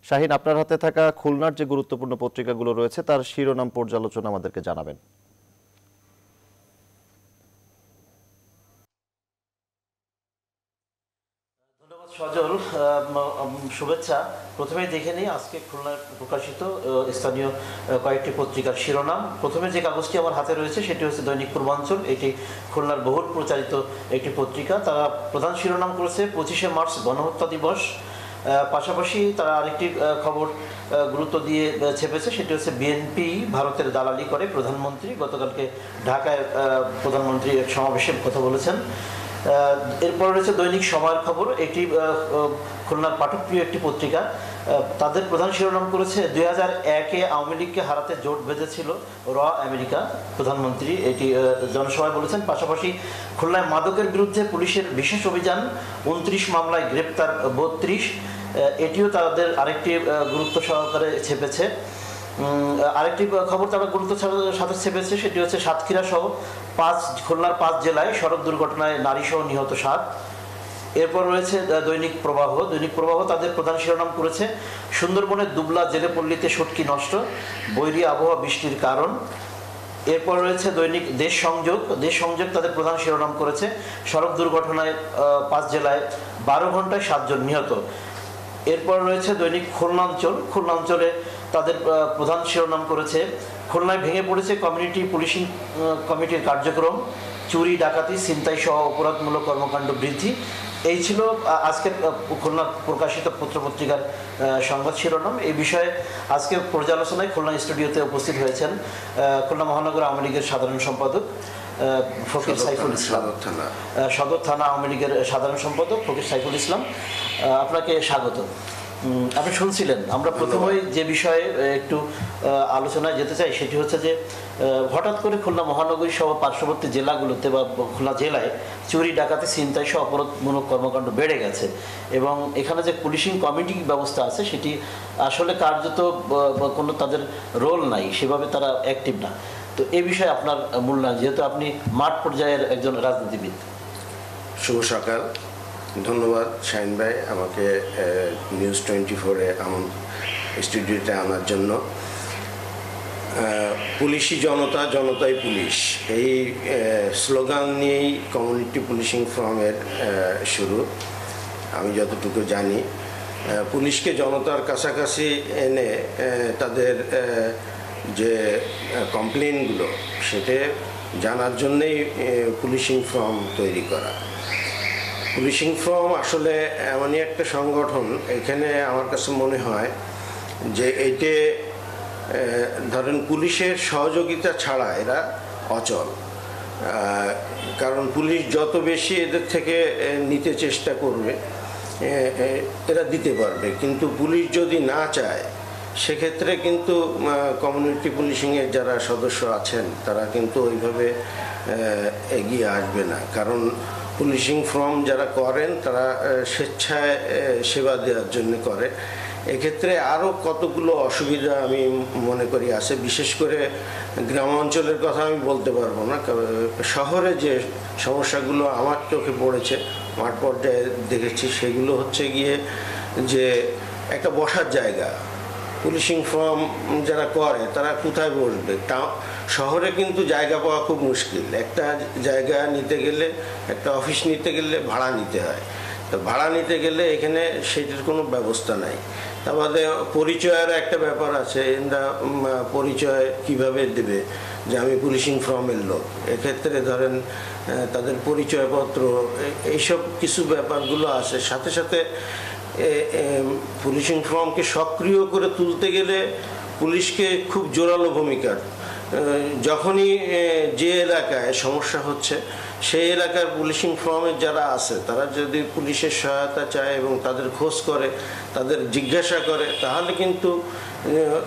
শাহিন, আপনার হাতে থাকা খুলনার যে গুরুত্বপূর্ণ পত্রিকাগুলো রয়েছে তার শিরোনাম পর্যালোচনা আমাদেরকে জানাবেন। ধন্যবাদ সজল, শুভেচ্ছা। প্রথমেই দেখে নিই আজকে খুলনায় প্রকাশিত স্থানীয় কয়েকটি পত্রিকার শিরোনাম। প্রথমে যে কাগজটি আমার হাতে রয়েছে সেটি হচ্ছে দৈনিক পূর্বাঞ্চল। এটি খুলনার বহুল প্রচারিত একটি পত্রিকা। তারা প্রধান শিরোনাম করেছে 25শে মার্চ গণহত্যা দিবস। পাশাপাশি তারা আরেকটি খবর গুরুত্ব দিয়ে ছেপেছে, সেটি হচ্ছে বিএনপি ভারতের দালালি করে প্রধানমন্ত্রী। গতকালকে ঢাকায় প্রধানমন্ত্রী এক সমাবেশে কথা বলেছেন। এরপর রয়েছে দৈনিক সময়ের খবর। এটি খুলনার পাঠকপ্রিয় একটি পত্রিকা। তাদের প্রধান শিরোনাম করেছে 2001-এ আওয়ামী লীগকে হারাতে জোট বেঁধেছিল র আমেরিকা প্রধানমন্ত্রী, এটি জনসভায় বলেছেন। পাশাপাশি খুলনায় মাদকের বিরুদ্ধে পুলিশের বিশেষ অভিযান, 29 মামলায় গ্রেপ্তার 32, এটিও তাদের আরেকটি গুরুত্ব সহকারে ছেপেছে। আরেকটি খবর তারা গুরুত্ব সাথে ছেপেছে, সেটি হচ্ছে সাতক্ষীরা সহ খুলনার 5 জেলায় সড়ক দুর্ঘটনায় নারীসহ নিহত 7। এরপর রয়েছে দৈনিক প্রবাহ। দৈনিক প্রবাহ তাদের প্রধান শিরোনাম করেছে সুন্দরবনের দুবলা জেলেপল্লীতে শুটকি নষ্ট, বৈরী আবহাওয়া বৃষ্টির কারণ। এরপর রয়েছে দৈনিক দেশ সংযোগ। দেশ সংযোগ তাদের প্রধান শিরোনাম করেছে সড়ক দুর্ঘটনায় 5 জেলায় 12 ঘন্টায় 7 জন নিহত। এরপর রয়েছে দৈনিক খুলনাঞ্চল। খুলনাঞ্চলে তাদের প্রধান শিরোনাম করেছে খুলনায় ভেঙে পড়েছে কমিউনিটি পুলিশিং কমিটির কার্যক্রম, চুরি ডাকাতি ছিনতাই সহ অপরাধমূলক কর্মকাণ্ড বৃদ্ধি। এই ছিল আজকের খুলনা প্রকাশিত পত্রপত্রিকার সংবাদ শিরোনাম। এই বিষয়ে আজকে পর্যালোচনায় খুলনা স্টুডিওতে উপস্থিত হয়েছেন খুলনা মহানগর আওয়ামী লীগের সাধারণ সম্পাদক ফকির সাইফুল ইসলাম, সদর থানা আওয়ামী লীগের সাধারণ সম্পাদক ফকির সাইফুল ইসলাম। আপনাকে স্বাগত। আপনি শুনছিলেন, আমরা প্রথমেই যে বিষয়ে একটু আলোচনায় যেতে চাই সেটি হচ্ছে যে হঠাৎ করে খুলনা মহানগরী সহ পার্শ্ববর্তী জেলাগুলোতে বা খুলনা জেলায় চুরি ডাকাতি ছিনতাই সহ অপরাধমূলক কর্মকাণ্ড বেড়ে গেছে এবং এখানে যে পুলিশিং কমিটি ব্যবস্থা আছে সেটি আসলে কার্যত কোনো তাদের রোল নাই, সেভাবে তারা অ্যাক্টিভ না। তো এই বিষয়ে আপনার মূল্যায়ন, যেহেতু আপনি মাঠ পর্যায়ের একজন রাজনীতিবিদ। শুভ সকাল, ধন্যবাদ শাহিন ভাই আমাকে নিউজ 24-এ স্টুডিওতে আনার জন্য। পুলিশি জনতা, জনতাই পুলিশ, এই স্লোগান নিয়েই কমিউনিটি পুলিশিং ফোরামের শুরু। আমি যতটুকু জানি পুলিশকে জনতার কাছাকাছি এনে তাদের যে কমপ্লেনগুলো সেটা জানার জন্যেই পুলিশিং ফোরাম তৈরি করা। পুলিশিং ফোরাম আসলে এমনই একটা সংগঠন, এখানে আমার কাছে মনে হয় যে এতে ধরেন পুলিশের সহযোগিতা ছাড়া এরা অচল। কারণ পুলিশ যত বেশি এদের থেকে নিতে চেষ্টা করবে এরা দিতে পারবে, কিন্তু পুলিশ যদি না চায় সেক্ষেত্রে কিন্তু কমিউনিটি পুলিশিংয়ের যারা সদস্য আছেন তারা কিন্তু ওইভাবে এগিয়ে আসবে না। কারণ পুলিশিং ফর্ম যারা করেন তারা স্বেচ্ছায় সেবা দেওয়ার জন্য করে। এক্ষেত্রে আরও কতগুলো অসুবিধা আমি মনে করি আছে, বিশেষ করে গ্রাম অঞ্চলের কথা আমি বলতে পারবো না। শহরে যে সমস্যাগুলো আমার চোখে পড়েছে, মাঠ পর্যায়ে দেখেছি, সেগুলো হচ্ছে গিয়ে যে একটা বসার জায়গা, পুলিশিং ফর্ম যারা করে তারা কোথায় বসবে? শহরে কিন্তু জায়গা পাওয়া খুব মুশকিল। একটা জায়গা নিতে গেলে, একটা অফিস নিতে গেলে ভাড়া নিতে হয়। তো ভাড়া নিতে গেলে এখানে সেটার কোনো ব্যবস্থা নাই। তারপরে পরিচয়ের একটা ব্যাপার আছে, পরিচয় কিভাবে দেবে যে আমি পুলিশিং ফর্মের লোক? এক্ষেত্রে ধরেন তাদের পরিচয়পত্র, এইসব কিছু ব্যাপারগুলো আছে। সাথে সাথে পুলিশিং ফর্মকে সক্রিয় করে তুলতে গেলে পুলিশকে খুব জোরালো ভূমিকা, যখনই যে এলাকায় সমস্যা হচ্ছে সেই এলাকার পুলিশিং ফর্মের যারা আছে তারা যদি পুলিশের সহায়তা চায় এবং তাদের খোঁজ করে, তাদের জিজ্ঞাসা করে, তাহলে কিন্তু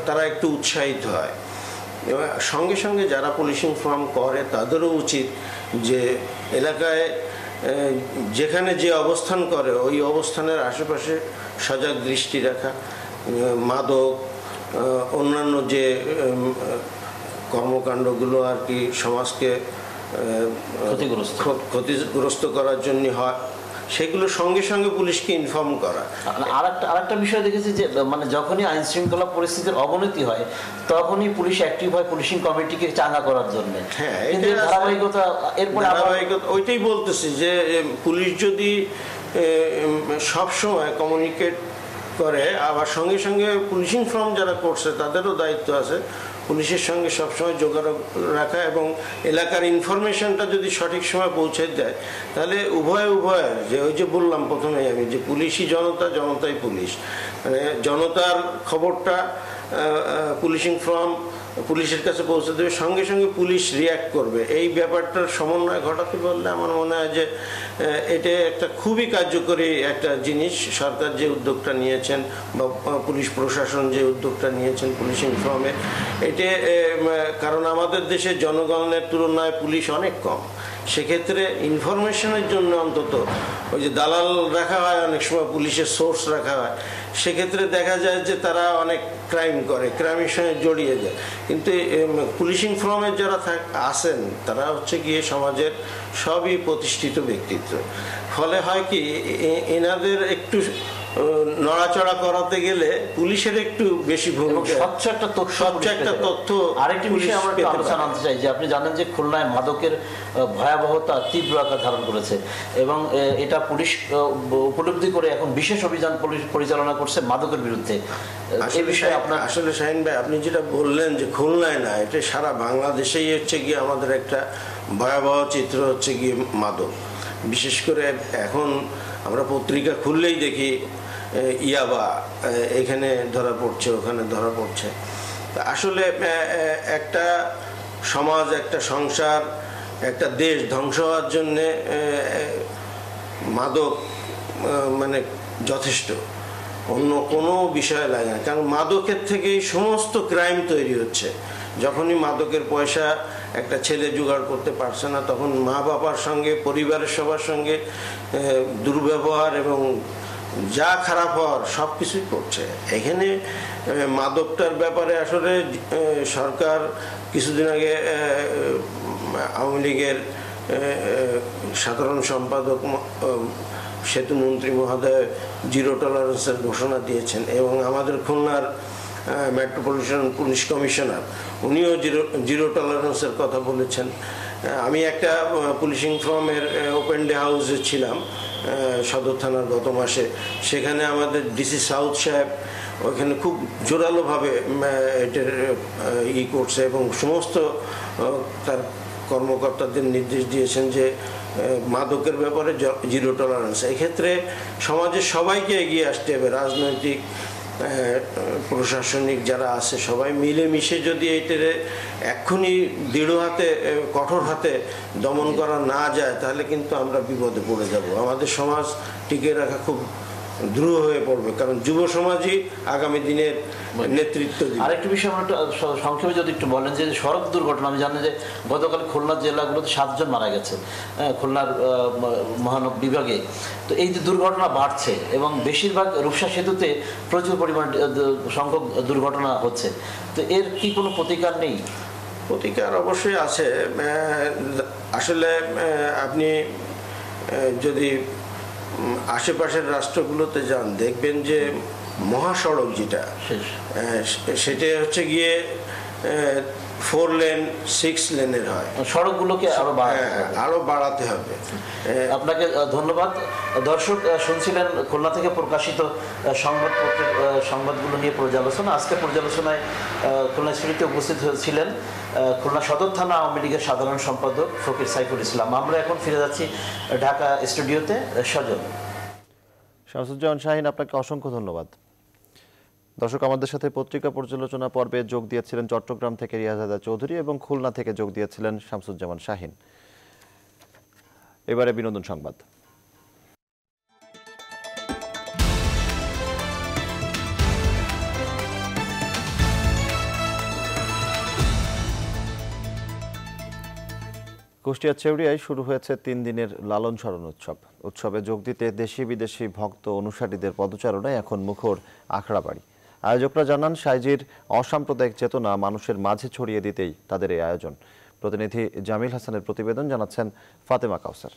তারা একটু উৎসাহিত হয়। এবং সঙ্গে সঙ্গে যারা পুলিশিং ফর্ম করে তাদেরও উচিত যে এলাকায় যেখানে যে অবস্থান করে ওই অবস্থানের আশেপাশে সজাগ দৃষ্টি রাখা, মাদক অন্যান্য যে কর্মকাণ্ডগুলো আর কি সমাজকে ক্ষতিগ্রস্ত করার জন্য হয়, সেগুলো সঙ্গে সঙ্গে পুলিশকে ইনফর্ম করা। আরেকটা বিষয় দেখেছি যে মানে যখনই আইন শৃঙ্খলা পরিস্থিতির অবনতি হয় তখনই পুলিশ অ্যাক্টিভ হয় পুলিশিং কমিটিকে চাঙ্গা করার জন্য। হ্যাঁ, ধারাবাহিকতা ওইটাই বলতেছি যে পুলিশ যদি সবসময় কমিউনিকেট করে, আবার সঙ্গে সঙ্গে পুলিশিং ফর্ম যারা করছে তাদেরও দায়িত্ব আছে পুলিশের সঙ্গে সবসময় যোগাযোগ রাখা এবং এলাকার ইনফরমেশনটা যদি সঠিক সময় পৌঁছে দেয়, তাহলে উভয়ের যে ওই যে বললাম প্রথমেই আমি যে পুলিশই জনতা, জনতাই পুলিশ, মানে জনতার খবরটা পুলিশিং ফর্ম পুলিশের কাছে পৌঁছে দেবে, সঙ্গে সঙ্গে পুলিশ রিয়্যাক্ট করবে। এই ব্যাপারটার সমন্বয় ঘটাতে পারলে আমার মনে হয় যে এটা একটা খুবই কার্যকরী একটা জিনিস। সরকার যে উদ্যোগটা নিয়েছেন বা পুলিশ প্রশাসন যে উদ্যোগটা নিয়েছেন পুলিশিং ফর্মে, এটা কারণ আমাদের দেশে জনগণের তুলনায় পুলিশ অনেক কম, সেক্ষেত্রে ইনফরমেশনের জন্য অন্তত ওই যে দালাল রাখা হয়, অনেক সময় পুলিশের সোর্স রাখা হয়, সেক্ষেত্রে দেখা যায় যে তারা অনেক ক্রাইম করে, ক্রাইমের সঙ্গে জড়িয়ে যায়। কিন্তু পুলিশিং ফর্মের যারা আছেন তারা হচ্ছে গিয়ে সমাজের সবই প্রতিষ্ঠিত ব্যক্তিত্ব। ফলে হয় কি এনাদের একটু নড়াচড়া করাতে গেলে পুলিশের একটু বেশি ভূমিকা, স্বচ্ছ একটা তথ্য। আরেকটি বিষয় আমরা একটু আলোচনা আনতে চাই যে আপনি জানেন যে খুলনায় মাদকের ভয়াবহতা তীব্র আকার ধারণ করেছে এবং এটা পুলিশ উপলব্ধি করে এখন বিশেষ অভিযান পুলিশ পরিচালনা করছে মাদকের বিরুদ্ধে। এই বিষয়ে আপনার আসলে শাহিন ভাই আপনি যেটা বললেন যে খুলনায় না, এটা সারা বাংলাদেশেই হচ্ছে গিয়ে আমাদের একটা ভয়াবহ চিত্র হচ্ছে গিয়ে মাদক। বিশেষ করে এখন আমরা পত্রিকা খুললেই দেখি ইয়াবা এখানে ধরা পড়ছে, ওখানে ধরা পড়ছে। আসলে একটা সমাজ, একটা সংসার, একটা দেশ ধ্বংস হওয়ার জন্যে মাদক মানে যথেষ্ট, অন্য কোনো বিষয় লাগে না। কারণ মাদকের থেকেই সমস্ত ক্রাইম তৈরি হচ্ছে। যখনই মাদকের পয়সা একটা ছেলে জোগাড় করতে পারছে না, তখন মা বাবার সঙ্গে, পরিবারের সবার সঙ্গে দুর্ব্যবহার এবং যা খারাপ হওয়ার সব কিছুই করছে। এখানে মাদকটার ব্যাপারে আসলে সরকার কিছুদিন আগে আওয়ামী লীগের সাধারণ সম্পাদক সেতুমন্ত্রী মহোদয় জিরো টলারেন্সের ঘোষণা দিয়েছেন এবং আমাদের খুলনার মেট্রোপলিটন পুলিশ কমিশনার উনিও জিরো টলারেন্সের কথা বলেছেন। আমি একটা পুলিশিং ফর্মের ওপেন ডে হাউসে ছিলাম সদর থানার গত মাসে, সেখানে আমাদের ডিসি সাউথ সাহেব ওইখানে খুব জোরালোভাবে এটার করছে এবং সমস্ত তার কর্মকর্তাদের নির্দেশ দিয়েছেন যে মাদকের ব্যাপারে জিরো টলারেন্স। এক্ষেত্রে সমাজের সবাইকে এগিয়ে আসতে হবে, রাজনৈতিক প্রশাসনিক যারা আছে সবাই মিলেমিশে যদি এইটারে এক্ষুনি দৃঢ় হাতে কঠোর হাতে দমন করা না যায় তাহলে কিন্তু আমরা বিপদে পড়ে যাব। আমাদের সমাজ টিকিয়ে রাখা খুব দ্রুহ হয়ে পড়বে, কারণ যুব সমাজই আগামী দিনের নেতৃত্ব দিবে। আরেকটি বিষয় আমরা সংক্ষেপে যদি একটু বলেন যে সড়ক দুর্ঘটনা, আমি জানি যে গতকাল খুলনা জেলাগুলোতে 7 জন মারা গেছে খুলনার মহানগর বিভাগে। তো এই যে দুর্ঘটনা বাড়ছে এবং বেশিরভাগ রূপসা সেতুতে প্রচুর পরিমাণ সংখ্যক দুর্ঘটনা হচ্ছে, তো এর কি কোনো প্রতিকার নেই? প্রতিকার অবশ্যই আছে। আসলে আপনি যদি আশেপাশের রাষ্ট্রগুলোতে যান দেখবেন যে মহাসড়ক যেটা সেটা হচ্ছে গিয়ে 4 লেন 6 লেনের হয়। সড়কগুলোকে আরো বাড়াতে হবে। আপনাকে ধন্যবাদ। দর্শক শুনছিলেন খুলনা থেকে প্রকাশিত সংবাদপত্রের সংবাদগুলো নিয়ে পর্যালোচনা। আজকে পর্যালোচনায় খুলনা স্টুডিওতে উপস্থিত ছিলেন খুলনা সদর থানা আওয়ামী লীগের সাধারণ সম্পাদক ফকির সাইফুল ইসলাম। আমরা এখন ফিরে যাচ্ছি ঢাকা স্টুডিওতে। সজল। শামসুজ্জামান শাহিন, আপনাকে অসংখ্য ধন্যবাদ। দর্শক, আমাদের সাথে পত্রিকা পর্যালোচনা পর্বে যোগ দিয়েছিলেন চট্টগ্রাম থেকে রিয়াজাদা চৌধুরী এবং খুলনা থেকে যোগ দিয়েছিলেন শামসুজ্জামান শাহিন। এবারে বিনোদন সংবাদ। কুষ্টিয়ার চেউরিয়ায় শুরু হয়েছে 3 দিনের লালন স্মরণ উৎসব। উৎসবে যোগ দিতে দেশি বিদেশি ভক্ত অনুসারীদের পদচারণায় এখন মুখর আখড়াবাড়ি। আয়োজকরা জানান, সাইজির অসাম্প্রদায়িক চেতনা মানুষের মাঝে ছড়িয়ে দিতেই তাদের এই আয়োজন। প্রতিনিধি জামিল হাসানের প্রতিবেদন, জানাচ্ছেন ফাতেমা কাউসার।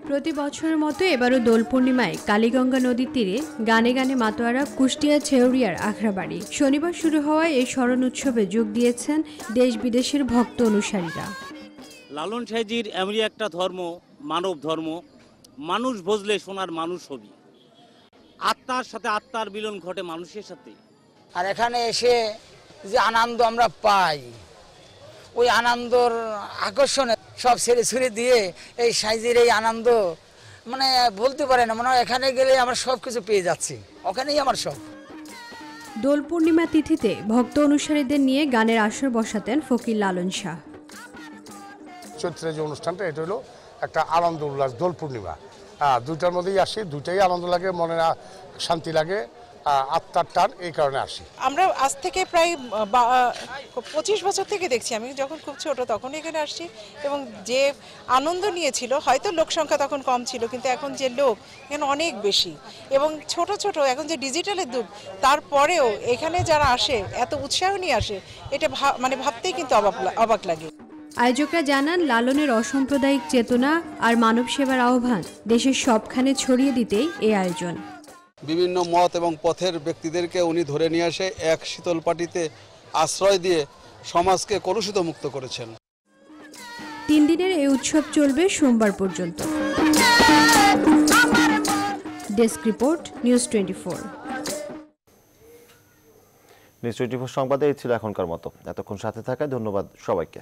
প্রতি বছরের মতো এবারও দোল পূর্ণিমায় কালীগঙ্গা নদীর তীরে গানে গানে মাতোয়ারা কুষ্টিয়া ছেউরিয়ার আখড়াবাড়ি। শনিবার শুরু হওয়া এই স্মরণ উৎসবে যোগ দিয়েছেন দেশ বিদেশের ভক্ত অনুসারীরা। লালন সাইজির এমনই একটা ধর্ম, মানব ধর্ম, মানুষ বুঝলে সোনার মানুষ হবি। আত্মার সাথে আত্মার মিলন ঘটে মানুষের সাথে। আর এখানে এসে যে আনন্দ আমরা পাই, ওই আনন্দর আকর্ষণে সব ছেড়ে ছুড়ে দিয়ে এই সাইজের এই আনন্দ মানে বলতে পারে না, মনে হয় এখানে গেলে আমরা সব কিছু পেয়ে যাচ্ছি, ওখানেই আমার সব। দোল পূর্ণিমা তিথিতে ভক্ত অনুসারীদের নিয়ে গানের আসর বসাতেন ফকির লালন শাহ। চৈত্রের যে অনুষ্ঠানটা, এটা হলো একটা আনন্দ উল্লাস। দোল পূর্ণিমা দুইটার মধ্যেই আসি, দুইটাই আনন্দ লাগে, মনে শান্তি লাগে, আত্মার টান, এই কারণে আসি। আমরা আজ থেকে প্রায় 25 বছর থেকে দেখছি। আমি যখন খুব ছোট তখন এখানে আসছি এবং যে আনন্দ নিয়েছিল, হয়তো লোক সংখ্যা তখন কম ছিল, কিন্তু এখন যে লোক এখানে অনেক বেশি এবং ছোট ছোট এখন যে ডিজিটালের যুগ, তারপরেও এখানে যারা আসে এত উৎসাহ নিয়ে আসে, এটা মানে ভাবতেই কিন্তু অবাক লাগে। আয়োজকরা জানান, লালনের অসাম্প্রদায়িক চেতনা আর মানব সেবার আহ্বান দেশের সবখানে ছড়িয়ে দিতেই এই আয়োজন। বিভিন্ন মত এবং পথের ব্যক্তিদেরকে উনি ধরে নিয়ে আসে এক শীতল পাটিতে আশ্রয় দিয়ে সমাজকে কলুষিত মুক্ত করেছেন। 3 দিনের এই উৎসব চলবে সোমবার পর্যন্ত। Desk report, news 24। নিউজ 24 সংবাদে এই ছিল এখনকার মতো। এতক্ষণ সাথে থাকায় ধন্যবাদ সবাইকে।